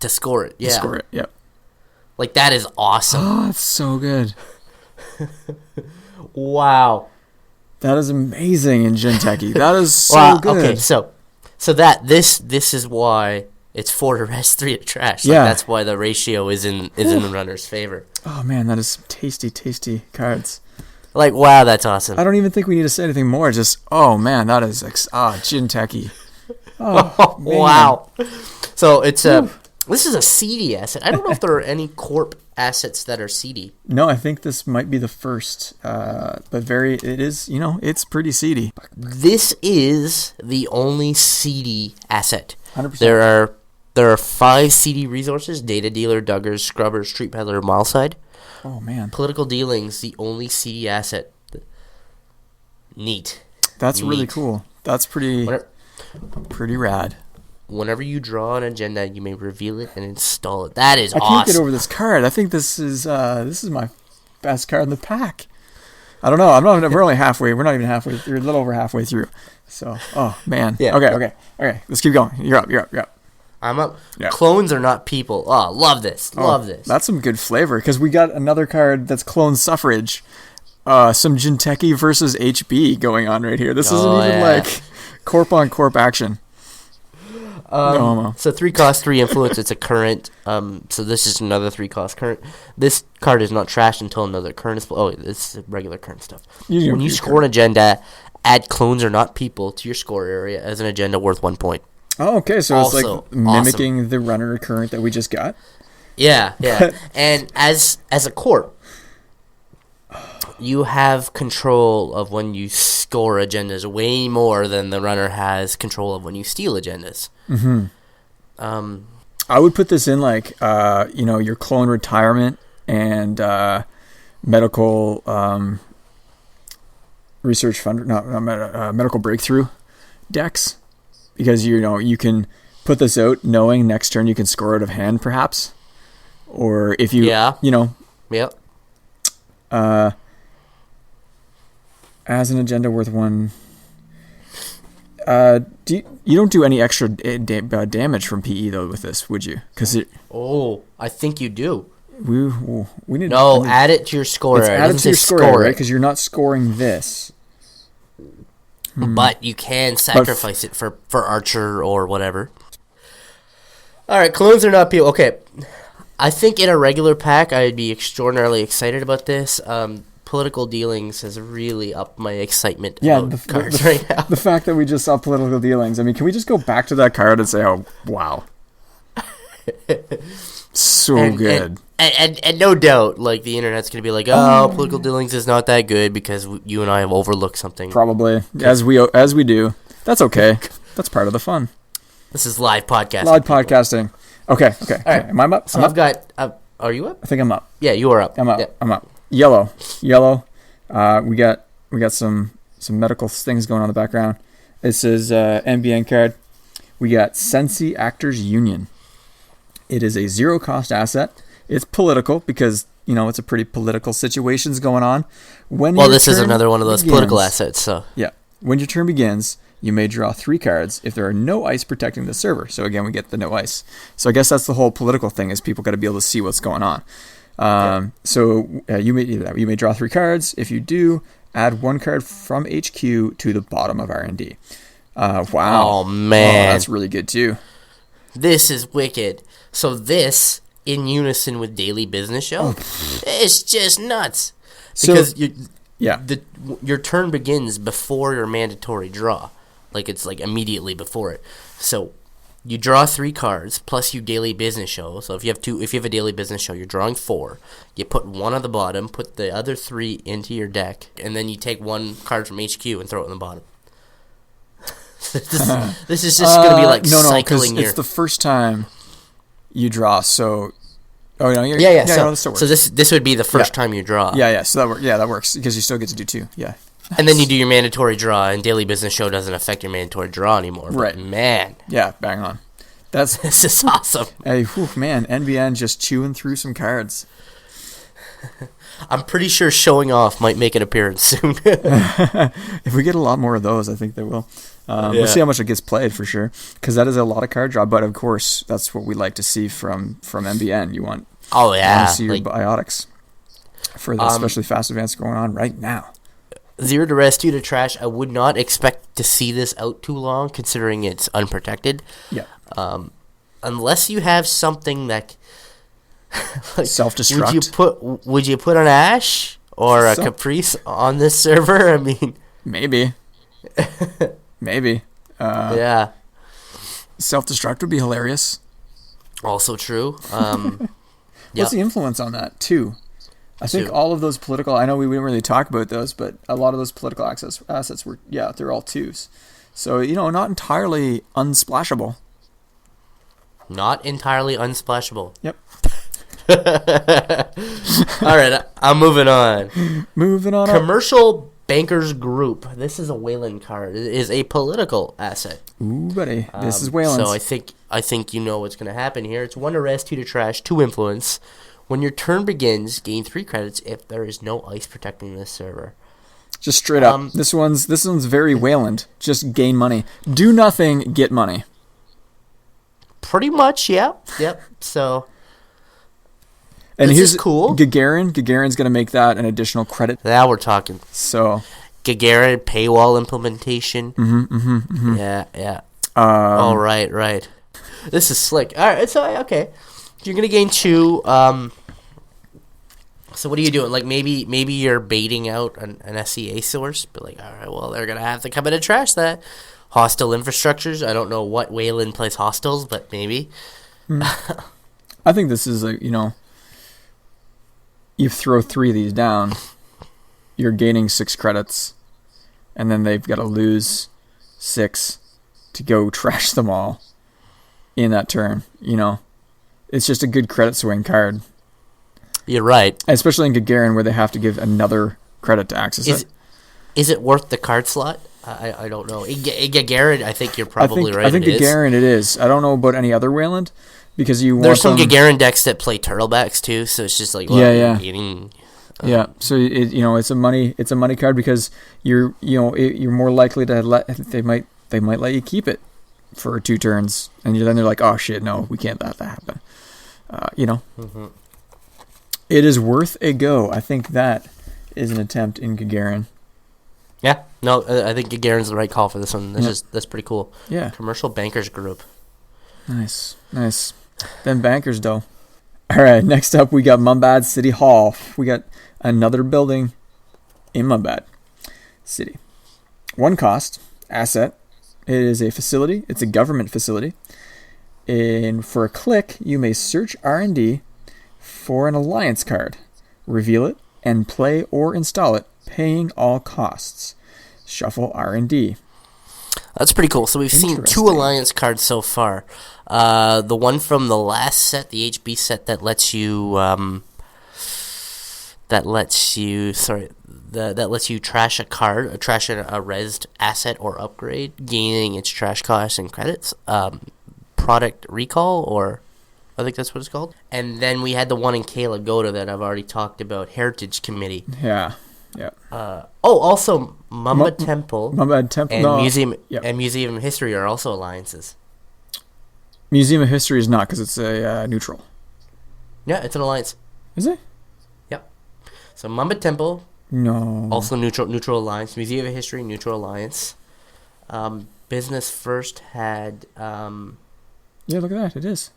To score it, yeah. To score it, yep. Like that is awesome. Oh, that's so good. Wow. That is amazing in Jinteki. That is so good. Okay, so this is why it's 4 to rest, 3 to trash. Like, that's why the ratio is in the runner's favor. Oh man, that is some tasty cards. Like, wow, that's awesome. I don't even think we need to say anything more. Just, oh man, that is Jinteki. Oh, wow. So it's this is a seedy asset. I don't know if there are any corp assets that are seedy. No, I think this might be the first. But it is, it's pretty seedy. This is the only seedy asset. 100%. There are 5 seedy resources: Data Dealer, Duggars, Scrubbers, Street Peddler, Mileside. Oh man. Political Dealings, the only seedy asset. Neat. That's really cool. That's pretty rad. Whenever you draw an agenda, you may reveal it and install it. That is awesome. I can't get over this card. I think this is my best card in the pack. I don't know. We're only halfway. We're not even halfway. You're a little over halfway through. So, oh man. Yeah. Okay. Let's keep going. You're up. I'm up. Yeah. Clones are not people. Oh, love this. Love this. That's some good flavor because we got another card that's clone suffrage. Some Jinteki versus HB going on right here. This isn't even like corp on corp action. So 3 cost, 3 influence. It's a current. So this is another 3 cost current. This card is not trashed until another current is. Oh, this is regular current stuff. When you score an agenda, add clones are not people to your score area as an agenda worth 1 point. Oh, okay. So also, it's like mimicking the runner current that we just got. Yeah. And as a corp, you have control of when you score agendas way more than the runner has control of when you steal agendas. Mm-hmm. I would put this in like, your clone retirement and medical research fund, medical breakthrough decks, because you can put this out knowing next turn you can score out of hand, perhaps, or if you as an agenda worth 1. You don't do any extra damage from PE though with this, would you? I think you do. We need add it to your score. It's added to your score, right? Because you're not scoring this. But you can sacrifice it for Archer or whatever. All right, clones are not people. Okay, I think in a regular pack I'd be extraordinarily excited about this. Political Dealings has really upped my excitement about cards right now. The fact that we just saw Political Dealings, I mean, can we just go back to that card and say, oh, wow. Good. And no doubt, like, the internet's going to be like, Political Dealings is not that good because you and I have overlooked something. Probably, as we do. That's okay. That's part of the fun. This is live podcasting. Podcasting. Okay. All right. Am I up? So I've got... are you up? I think I'm up. Yeah, you are up. I'm up. Yeah. I'm up. Yellow. We got some medical things going on in the background. This is NBN card. We got Sensi Actors Union. It is a 0 cost asset. It's political because, it's a pretty political situations going on. This is another one of those political assets. So yeah. When your turn begins, you may draw 3 cards if there are no ice protecting the server. So again, we get the no ice. So I guess that's the whole political thing is people got to be able to see what's going on. So you may draw 3 cards. If you do, add 1 card from HQ to the bottom of R&D. Wow. Oh, man. That's really good too. This is wicked. So this, in unison with Daily Business Show, it's just nuts. Because your turn begins before your mandatory draw. Like, it's like immediately before it. So you draw 3 cards, plus you Daily Business Show. So if you have a Daily Business Show, you're drawing 4. You put 1 on the bottom, put the other 3 into your deck, and then you take 1 card from HQ and throw it in the bottom. This is just going to be like cycling your... it's the first time you draw, so... Oh, no, so this would be the first time you draw. Yeah, so that works, because you still get to do 2, yeah. And then you do your mandatory draw, and Daily Business Show doesn't affect your mandatory draw anymore. Right. But man. Yeah, bang on. This is awesome. Hey, man, NBN just chewing through some cards. I'm pretty sure Showing Off might make an appearance soon. If we get a lot more of those, I think they will. We'll see how much it gets played for sure, because that is a lot of card draw. But of course, that's what we like to see from NBN. You want to see your biotics for the especially fast advance going on right now. 0 to rest, 2 to trash. I would not expect to see this out too long, considering it's unprotected. Yeah. Unless you have something that like, self-destruct. Would you put an Ash or a Caprice on this server? I mean, maybe. Yeah. Self-destruct would be hilarious. Also true. What's the influence on that too? I think all of those political... I know we didn't really talk about those, but a lot of those political assets were... Yeah, they're all 2s. So, not entirely unsplashable. Not entirely unsplashable. Yep. All right, I'm moving on. Moving on. Commercial Bankers Group. This is a Wayland card. It is a political asset. Ooh, buddy. This is Wayland. So I think you know what's going to happen here. It's 1 to rest, 2 to trash, 2 influence. When your turn begins, gain 3 credits if there is no ice protecting this server. Just straight up. This one's very Wayland. Just gain money. Do nothing, get money. Pretty much, yeah. Yep. So and this is cool. Gagarin. Gagarin's going to make that an additional credit. Now we're talking. So Gagarin paywall implementation. Mm-hmm. Yeah. All right. This is slick. All right, so okay. You're gonna gain 2. So what are you doing? Like maybe you're baiting out an SEA source, but like, all right, well they're gonna have to come in and trash that. Hostile infrastructures. I don't know what Wayland plays hostiles, but maybe. I think this is you throw 3 of these down, you're gaining 6 credits, and then they've got to lose 6 to go trash them all in that turn. It's just a good credit swing card. You're right. Especially in Gagarin, where they have to give another credit to access it. Is it worth the card slot? I don't know. In Gagarin, I think you're probably right. I think Gagarin it is. I don't know about any other Wayland, because there's some Gagarin decks that play turtlebacks too, so it's just like eating. So it's a money card, because you're more likely to they might let you keep it for 2 turns, and then they're like, oh shit, no, we can't let that happen. It is worth a go. I think that is an attempt in Gagarin. Yeah, no, I think Gagarin's the right call for this one. That's pretty cool. Yeah. Commercial Bankers Group. Nice. Then Bankers, though. All right, next up we got Mumbad City Hall. We got another building in Mumbad City. 1 cost, asset. It is a facility. It's a government facility. And for a click, you may search R&D for an alliance card, reveal it, and play or install it, paying all costs. Shuffle R&D. That's pretty cool. So we've seen 2 alliance cards so far. The one from the last set, the HB set, that lets you trash a card, trash a rezzed asset or upgrade, gaining its trash costs and credits. Product recall or I think that's what it's called. And then we had the one in Kalagota that I've already talked about, Heritage Committee. Yeah. Also Mamba Temple. And Museum of History are also alliances. Museum of History is not, because it's a neutral. Yeah, it's an alliance. Is it? Yep. So Mamba Temple. No. Also neutral alliance. Museum of History, neutral alliance. Business First had. Yeah, look at that. It is.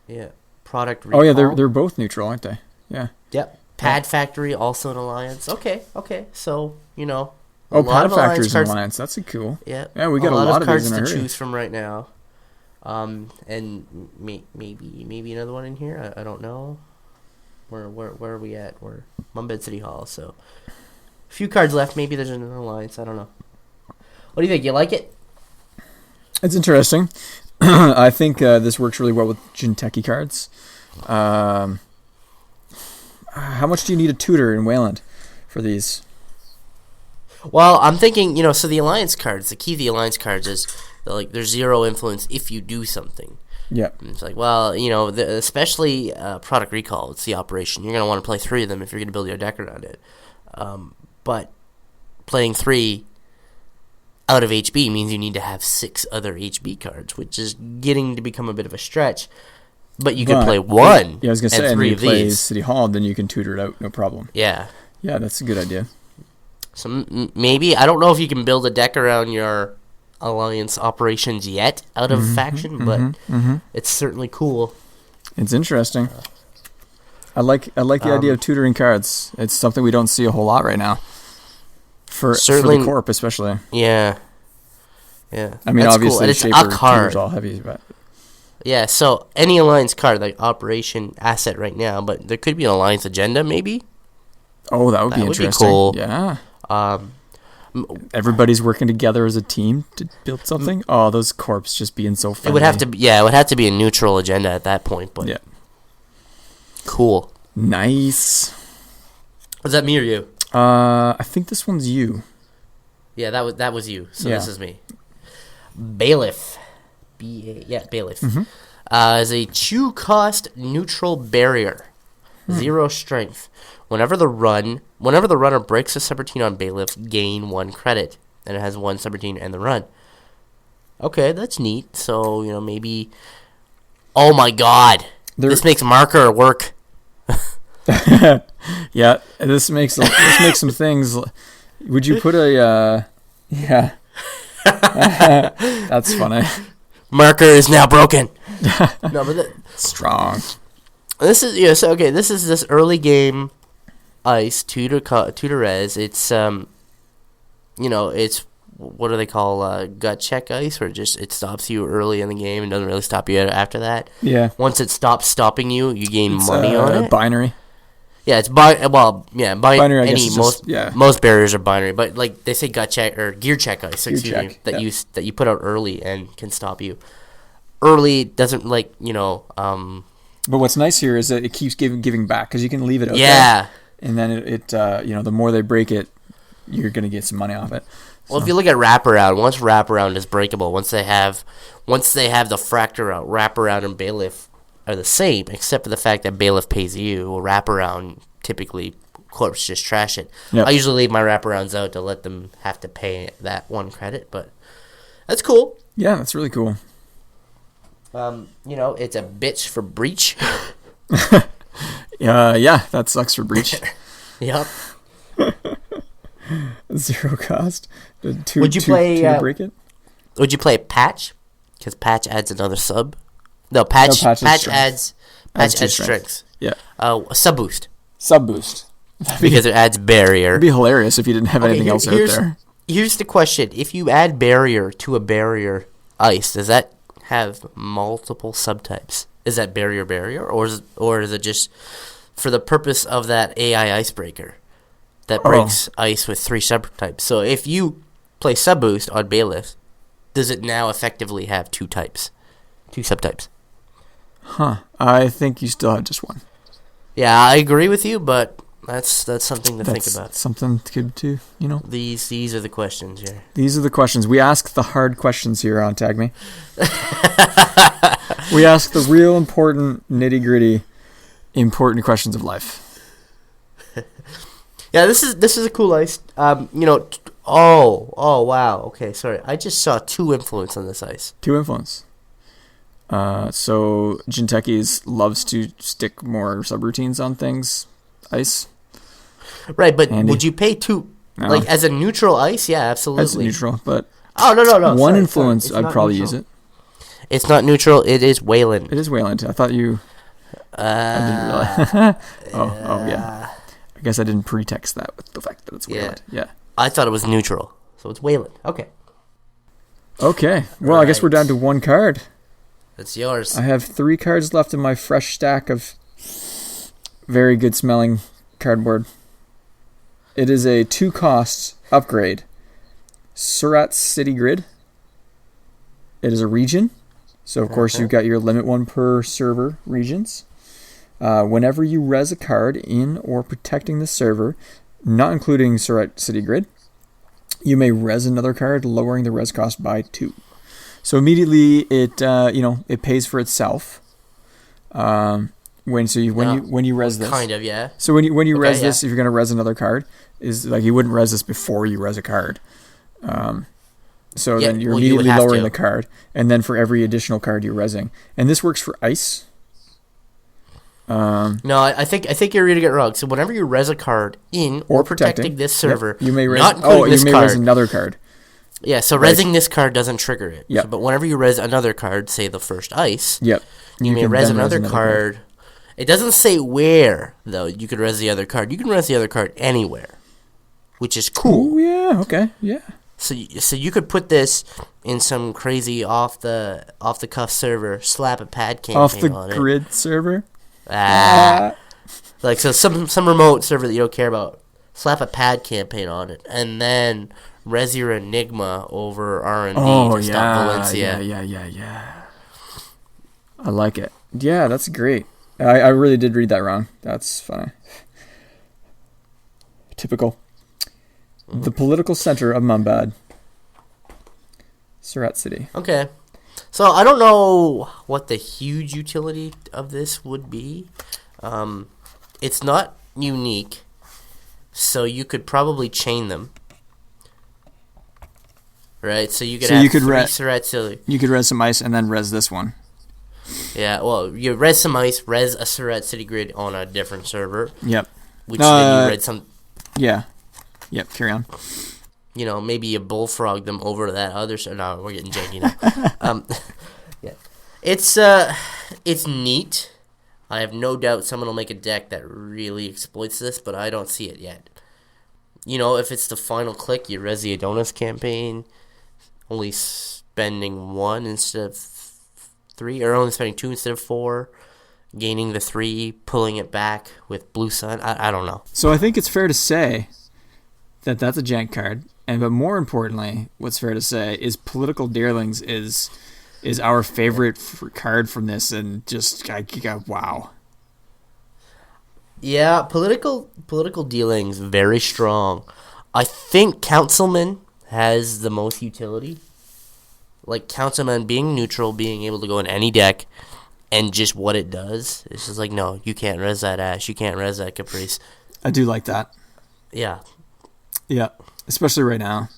Yeah. Product Recall. Oh yeah, they're both neutral, aren't they? Yeah. Yep. Pad Factory also an alliance. Okay. So Pad Factory's an alliance. That's cool. Yeah. Yeah, we got a lot of cards these in a hurry. to choose from right now. And maybe another one in here. I don't know. Where are we at? We're Mumbed City Hall. So a few cards left. Maybe there's an alliance. I don't know. What do you think? You like it? It's interesting. I think this works really well with Jinteki cards. How much do you need a tutor in Wayland for these? Well, I'm thinking, so the alliance cards, the key to the alliance cards is there's 0 influence if you do something. Yeah. And it's like, well, especially Product Recall, it's the operation. You're going to want to play 3 of them if you're going to build your deck around it. But playing 3 out of HB means you need to have 6 other HB cards, which is getting to become a bit of a stretch. But you can play 1 I was gonna say, and 3 you of play these. City Hall, then you can tutor it out, no problem. Yeah. Yeah, that's a good idea. So maybe, I don't know if you can build a deck around your alliance operations yet out of faction, but it's certainly cool. It's interesting. I like the idea of tutoring cards. It's something we don't see a whole lot right now. For the Corp, especially. Yeah. I mean, that's obviously, cool. Shaper card. tutors all heavy, but... Yeah, so any alliance card, like operation asset right now, but there could be an alliance agenda, maybe. Oh, that would be interesting. Cool. Yeah. Everybody's working together as a team to build something. Oh, those corps just being so friendly. It would have to be a neutral agenda at that point, but... Yeah. Cool. Nice. Was that me or you? I think this one's you. Yeah, that was you. So this is me. Bailiff. Bailiff. Is a 2 cost neutral barrier. 0 strength. Whenever the runner breaks a subroutine on Bailiff, gain 1 credit. And it has 1 subroutine and the run. Okay, that's neat. So, maybe... Oh my god! This makes marker work. Yeah, this makes some things... Would you put a... yeah. That's funny. Marker is now broken. No, but strong. This is This is this early game ice tutor res. It's it's what do they call gut check ice, where just it stops you early in the game and doesn't really stop you after that. Yeah. Once it stops stopping you, you gain money on it. Binary. Yeah, it's binary. Most barriers are binary, but like they say, gut check or gear check ice, that you put out early and can stop you. Early doesn't But what's nice here is that it keeps giving back because you can leave it out there, and then it the more they break it, you're gonna get some money off it. So. Well, if you look at wraparound, once wraparound is breakable, once they have the fractor out, wraparound and bailiff are the same, except for the fact that bailiff pays you. Well, wraparound typically corpse just trash it. Yep. I usually leave my wraparounds out to let them have to pay that 1 credit, but that's cool. Yeah, that's really cool. It's a bitch for breach. Yeah, that sucks for breach. Yep. 0 cost. Would you play? To break it? Would you play patch? Because patch adds another sub. No, patch adds strengths. Yeah. Sub boost. Sub boost. Because it adds barrier. It'd be hilarious if you didn't have anything else out there. Here's the question: if you add barrier to a barrier ice, does that have multiple subtypes? Is that barrier, or is it just for the purpose of that AI icebreaker that breaks ice with 3 subtypes? So if you play sub boost on bailiff, does it now effectively have 2 subtypes? Huh. I think you still have just 1. Yeah, I agree with you, but that's something to think about. Something to These are the questions here. These are the questions. We ask the hard questions here on Tag Me. We ask the real important, nitty-gritty, important questions of life. Yeah, this is a cool ice. Oh, wow. Okay, sorry. I just saw 2 influence on this ice. 2 influence. So Jintekis loves to stick more subroutines on things. Ice. Right, but Handy. would you pay 2... No. Like, as a neutral ice? Yeah, absolutely. As neutral, but... Oh, no. One influence, I'd probably use it. It's not neutral. It is Wayland. It is Wayland. I thought you... I didn't realize. oh, yeah. I guess I didn't pretext that with the fact that it's Wayland. Yeah. I thought it was neutral, so it's Wayland. Okay. Okay. Well, right. I guess we're down to 1 card. That's yours. I have 3 cards left in my fresh stack of very good smelling cardboard. It is a 2-cost upgrade. Surat City Grid. It is a region. So, of course, you've got your limit 1 per server regions. Whenever you res a card in or protecting the server, not including Surat City Grid, you may res another card, lowering the res cost by 2. So immediately it pays for itself. When you res this, kind of, yeah. So when you res this, if you're gonna res another card, is like you wouldn't res this before you res a card. Then you're immediately lowering the card, and then for every additional card you're resing, and this works for ice. No, I think you're reading it wrong. So whenever you res a card in or protecting this server, you may res. Not including this card, res another card. Yeah, so resing this card doesn't trigger it. Yeah. So, but whenever you res another card, say the first ice, you may res another card. It doesn't say where, though, you could res the other card. You can res the other card anywhere, which is cool. Oh, yeah, okay, yeah. So you could put this in some crazy off the cuff server, slap a pad campaign off the on it. Grid server. Like so some remote server that you don't care about, slap a pad campaign on it, and then res your Enigma over R&D to stop Valencia. Yeah. I like it. Yeah, that's great. I really did read that wrong. That's funny. Typical. The political center of Mumbai. Surat City. Okay. So I don't know what the huge utility of this would be. It's not unique, so you could probably chain them. Right? So you could have three Surat City. You could res some ice and then res this one. Yeah, well, you res some ice, res a Surat City Grid on a different server. Yep. Which then you res some... Yeah. Yep, carry on. You know, maybe you bullfrog them over to that other server. No, we're getting janky now. Yeah. It's neat. I have no doubt someone will make a deck that really exploits this, but I don't see it yet. You know, if it's the final click, you res the Adonis campaign, only spending 1 instead of 3, or only spending 2 instead of 4, gaining the 3, pulling it back with Blue Sun. I don't know. So I think it's fair to say that that's a jank card, but more importantly, what's fair to say is Political Deerlings is our favorite card from this, and just wow. Yeah, political dealings very strong. I think Councilman has the most utility. Like Councilman being neutral, being able to go in any deck, and just what it does. It's just like, no, you can't res that Ash, you can't res that Caprice. I do like that. Yeah. Yeah, especially right now.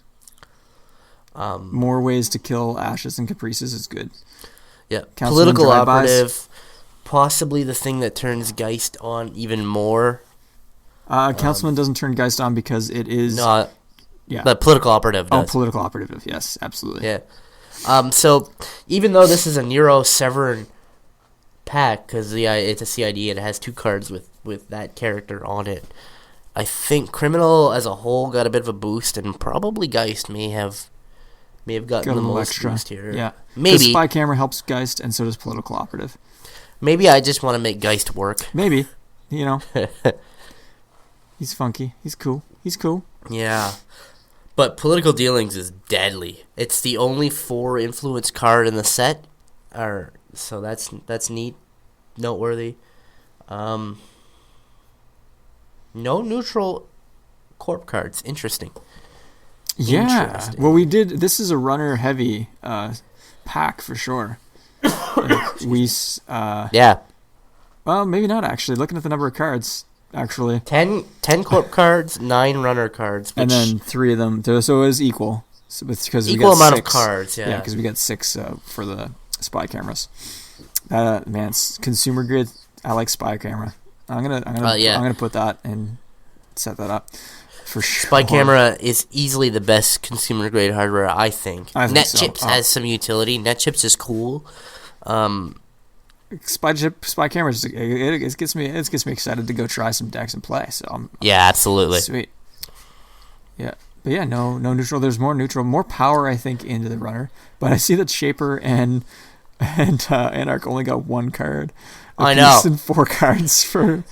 More ways to kill Ashes and Caprices is good. Yeah, Political Operative, possibly the thing that turns Geist on even more. Councilman doesn't turn Geist on because it is... No, yeah. The Political Operative does. Oh, Political Operative, yes, absolutely. Yeah. So, even though this is a Nero Severin pack, because it's a CID and it has 2 cards with that character on it, I think Criminal as a whole got a bit of a boost, and probably Geist may have gotten the most extra boost here. Yeah, maybe Spy Camera helps Geist, and so does Political Operative. Maybe I just want to make Geist work. Maybe, he's funky. He's cool. Yeah, but Political Dealings is deadly. It's the only 4 influence card in the set, so that's neat, noteworthy. No neutral corp cards. Interesting. Yeah. Well, we did. This is a runner heavy pack for sure. Yeah. Well, maybe not actually. Looking at the number of cards, actually. 10 corp cards, 9 runner cards. And then 3 of them. So it was equal. So because we equal got amount 6, of cards, yeah. Yeah, because we got 6 for the spy cameras. Man, it's consumer grade. I like spy camera. I'm gonna put that and set that up for sure. Spy camera is easily the best consumer grade hardware, I think. NetChips has some utility. NetChips is cool. Spy cameras, it gets me excited to go try some decks and play. So yeah, absolutely sweet. Yeah, but yeah, no neutral. There's more neutral, more power I think into the runner. But I see that Shaper and Anarch only got 1 card. I know. And 4 cards for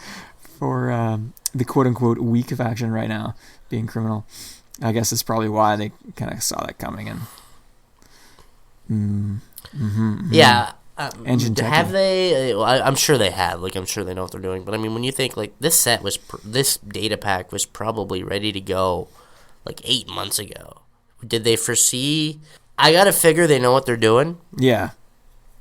the quote unquote week of action right now being criminal. I guess that's probably why they kind of saw that coming and. Yeah. Engine have they? I'm sure they have. Like, I'm sure they know what they're doing. But I mean, when you think like this this data pack was probably ready to go, like 8 months ago. Did they foresee? I gotta figure they know what they're doing. Yeah,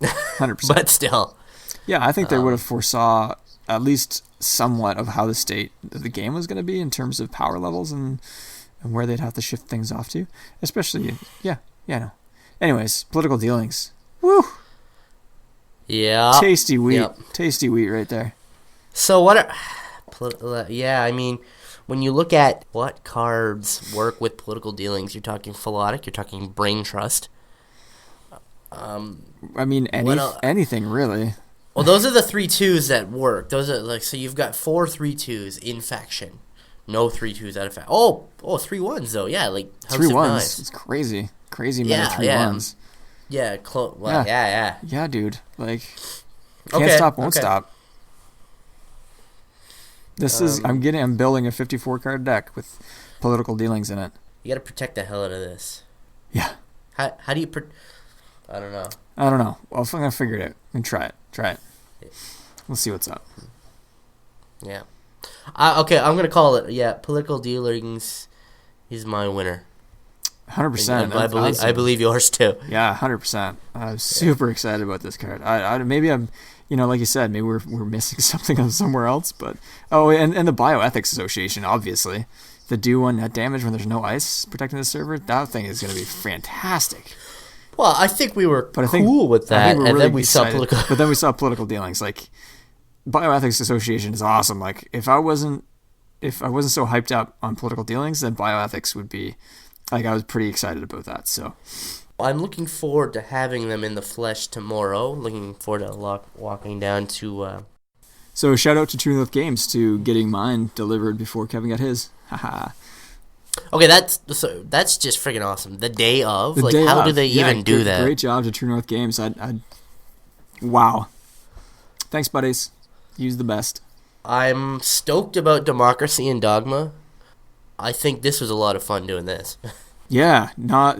100%. But still, yeah, I think they would have foresaw at least somewhat of how the state of the game was going to be in terms of power levels and where they'd have to shift things off to. Especially, no. Anyways, political dealings. Woo. Yeah. Tasty wheat. Yep. Tasty wheat right there. So I mean, when you look at what cards work with political dealings, you're talking Philotic, you're talking Brain Trust. I mean, anything really. Well, those are the 3/2s that work. Those are so you've got 4 3/2s in faction. No 3/2s out of faction. Oh, 3/1s though. Yeah, like House 3/1s. It's crazy. Crazy amount of 3/1s. Yeah, yeah. Yeah, dude. Like, can't stop, won't stop. This is. I'm building a 54 card deck with political dealings in it. You got to protect the hell out of this. Yeah. How do you? I don't know. Well, I'm gonna figure it out and try it. Yeah. We'll see what's up. Yeah. Okay, I'm gonna call it. Yeah, political dealings is my winner. 100%. I believe yours too. Yeah, 100%. I'm super excited about this card. Maybe I'm, like you said, maybe we're missing something somewhere else. But and the Bioethics Association, obviously, the do 1 net damage when there's no ice protecting the server. That thing is going to be fantastic. Well, I think we were cool with that, and then we saw political. But then we saw political dealings. Like, Bioethics Association is awesome. Like, if I wasn't so hyped up on political dealings, then bioethics would be. Like, I was pretty excited about that, so. I'm looking forward to having them in the flesh tomorrow. Looking forward to walking down to... So, shout out to True North Games to getting mine delivered before Kevin got his. Haha. Okay, that's just freaking awesome. The day of? How do they even do that? Great job to True North Games. Wow. Thanks, buddies. Use the best. I'm stoked about Democracy and Dogma. I think this was a lot of fun doing this. Yeah, not,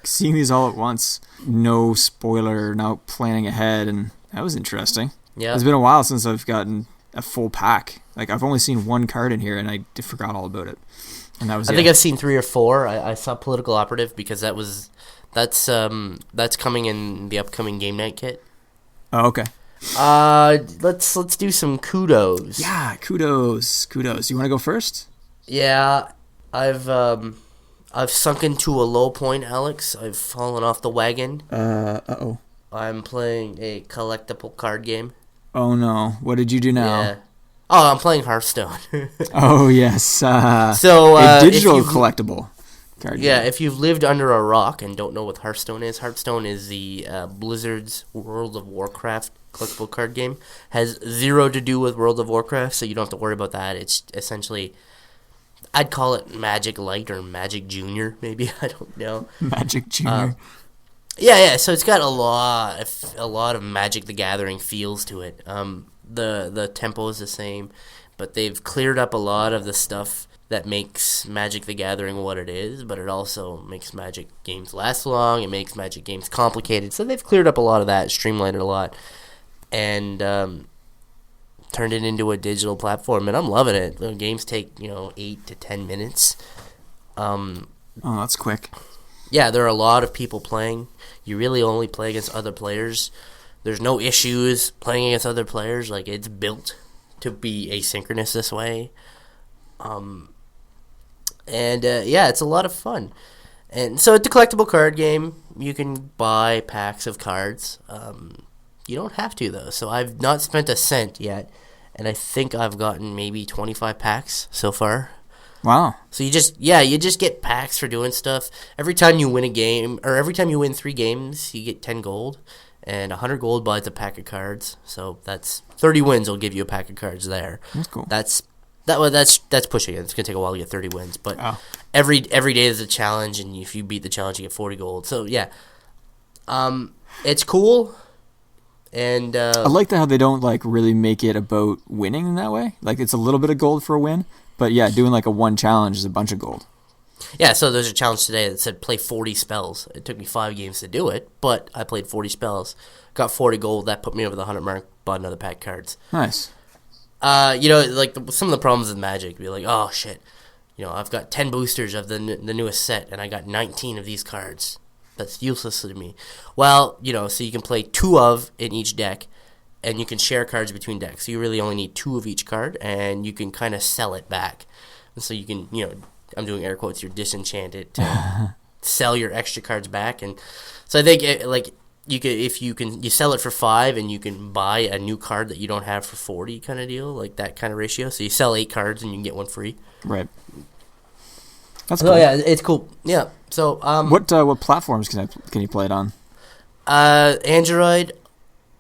seeing these all at once. No spoiler, not planning ahead, and that was interesting. Yeah. It's been a while since I've gotten a full pack. Like, I've only seen 1 card in here, and I forgot all about it. And that was I think I've seen 3 or 4. I saw Political Operative because that's coming in the upcoming game night kit. Oh, okay. Let's do some kudos. Yeah, kudos. You want to go first? Yeah, I've sunk into a low point, Alex. I've fallen off the wagon. Uh-oh. I'm playing a collectible card game. Oh, no. What did you do now? Yeah. Oh, I'm playing Hearthstone. Oh, yes. A digital collectible card game. Yeah, if you've lived under a rock and don't know what Hearthstone is the Blizzard's World of Warcraft collectible card game. Has 0 to do with World of Warcraft, so you don't have to worry about that. It's essentially... I'd call it Magic Light or Magic Junior, maybe. I don't know. Magic Junior. Yeah. So it's got a lot of Magic the Gathering feels to it. The tempo is the same, but they've cleared up a lot of the stuff that makes Magic the Gathering what it is, but it also makes Magic games last long. It makes Magic games complicated. So they've cleared up a lot of that, streamlined it a lot, and turned it into a digital platform, and I'm loving it. The games take 8 to 10 minutes. Oh, that's quick. Yeah, there are a lot of people playing. You really only play against other players. There's no issues playing against other players. Like, it's built to be asynchronous this way. It's a lot of fun. And so it's a collectible card game. You can buy packs of cards. You don't have to, though. So I've not spent a cent yet, and I think I've gotten maybe 25 packs so far. Wow. So you just get packs for doing stuff. Every time you win a game, or every time you win 3 games, you get 10 gold, and 100 gold buys a pack of cards. So that's 30 wins will give you a pack of cards there. That's cool. That's pushing it. It's gonna take a while to get 30 wins, but every day there's a challenge, and if you beat the challenge, you get 40 gold. So yeah, it's cool, and I like how they don't like really make it about winning in that way. Like, it's a little bit of gold for a win, but yeah, doing like a one challenge is a bunch of gold. Yeah, so there's a challenge today that said play 40 spells. It took me 5 games to do it, but I played 40 spells, got 40 gold. That put me over the 100 mark. Bought another pack of cards. Nice. Some of the problems with Magic, be like, oh shit, I've got 10 boosters of the newest set, and I got 19 of these cards. That's useless to me. Well, so you can play 2 of in each deck, and you can share cards between decks. So you really only need 2 of each card, and you can kind of sell it back. And so you can, I'm doing air quotes, you're disenchanted to sell your extra cards back. And so I think you sell it for 5 and you can buy a new card that you don't have for 40 kind of deal, like that kind of ratio. So you sell 8 cards and you can get 1 free. Right. That's cool. Oh yeah, it's cool. Yeah. So what platforms can you play it on? Android,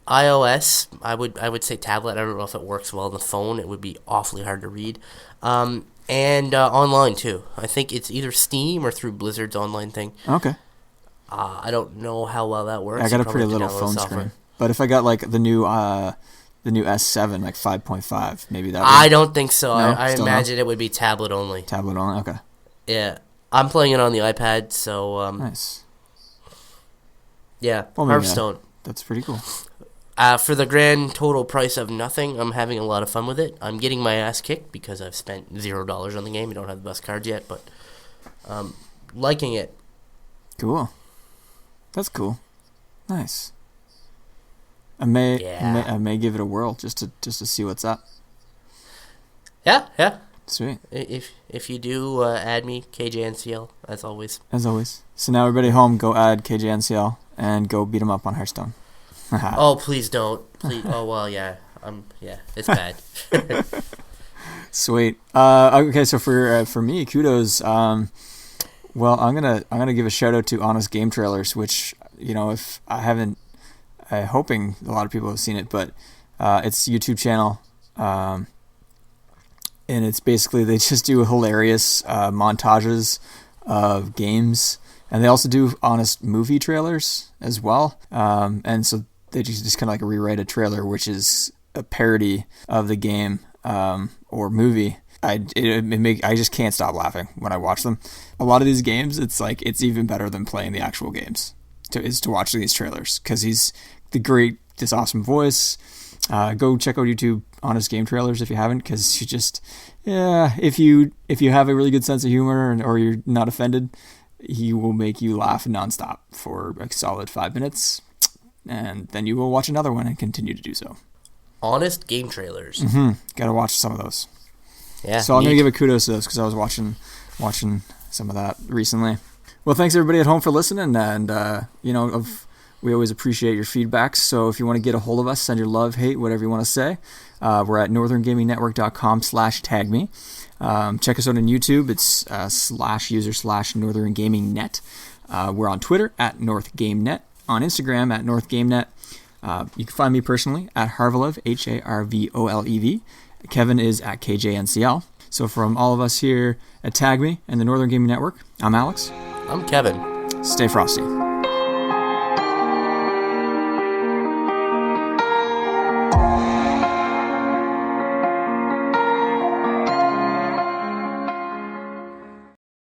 iOS. I would say tablet. I don't know if it works well on the phone. It would be awfully hard to read. And online too. I think it's either Steam or through Blizzard's online thing. Okay. I don't know how well that works. I got a pretty little phone screen, but if I got like the new S7, like 5.5, maybe that. I don't think so. No? I imagine it would be tablet only. Tablet only. Okay. Yeah, I'm playing it on the iPad, so nice. Yeah, well, Hearthstone. That's pretty cool. For the grand total price of nothing, I'm having a lot of fun with it. I'm getting my ass kicked because I've spent $0 on the game. I don't have the best cards yet, but liking it. Cool. That's cool. Nice. I may give it a whirl just to see what's up. Yeah. Sweet. If you do, add me, KJNCL, as always. As always. So now everybody home, go add KJNCL and go beat him up on Hearthstone. Oh, please don't. Please. Oh, well, yeah. It's bad. Sweet. Okay, so for me, kudos. Well, I'm gonna give a shout out to Honest Game Trailers, which if I haven't, I'm hoping a lot of people have seen it, but it's a YouTube channel, and it's basically they just do hilarious montages of games, and they also do honest movie trailers as well, and so they just kind of like rewrite a trailer which is a parody of the game or movie. I just can't stop laughing when I watch them. A lot of these games, it's like it's even better than playing the actual games to watch these trailers, because he's this awesome voice. Go check out YouTube Honest Game Trailers if you haven't, because if you have a really good sense of humor or you're not offended, he will make you laugh nonstop for a solid 5 minutes, and then you will watch another one and continue to do so. Honest Game Trailers. Gotta watch some of those. Yeah. So I'm gonna give a kudos to those because I was watching some of that recently. Well, thanks everybody at home for listening, and we always appreciate your feedback. So if you want to get a hold of us, send your love, hate, whatever you want to say. We're at northerngamingnetwork.com/tagme. Check us out on YouTube. It's /user/northerngamingnet. We're on Twitter at northgamenet, on Instagram at northgamenet. You can find me personally at Harvolev, HARVOLEV. Kevin is at KJNCL. So from all of us here at Tag Me and the Northern Gaming Network, I'm Alex. I'm Kevin. Stay frosty.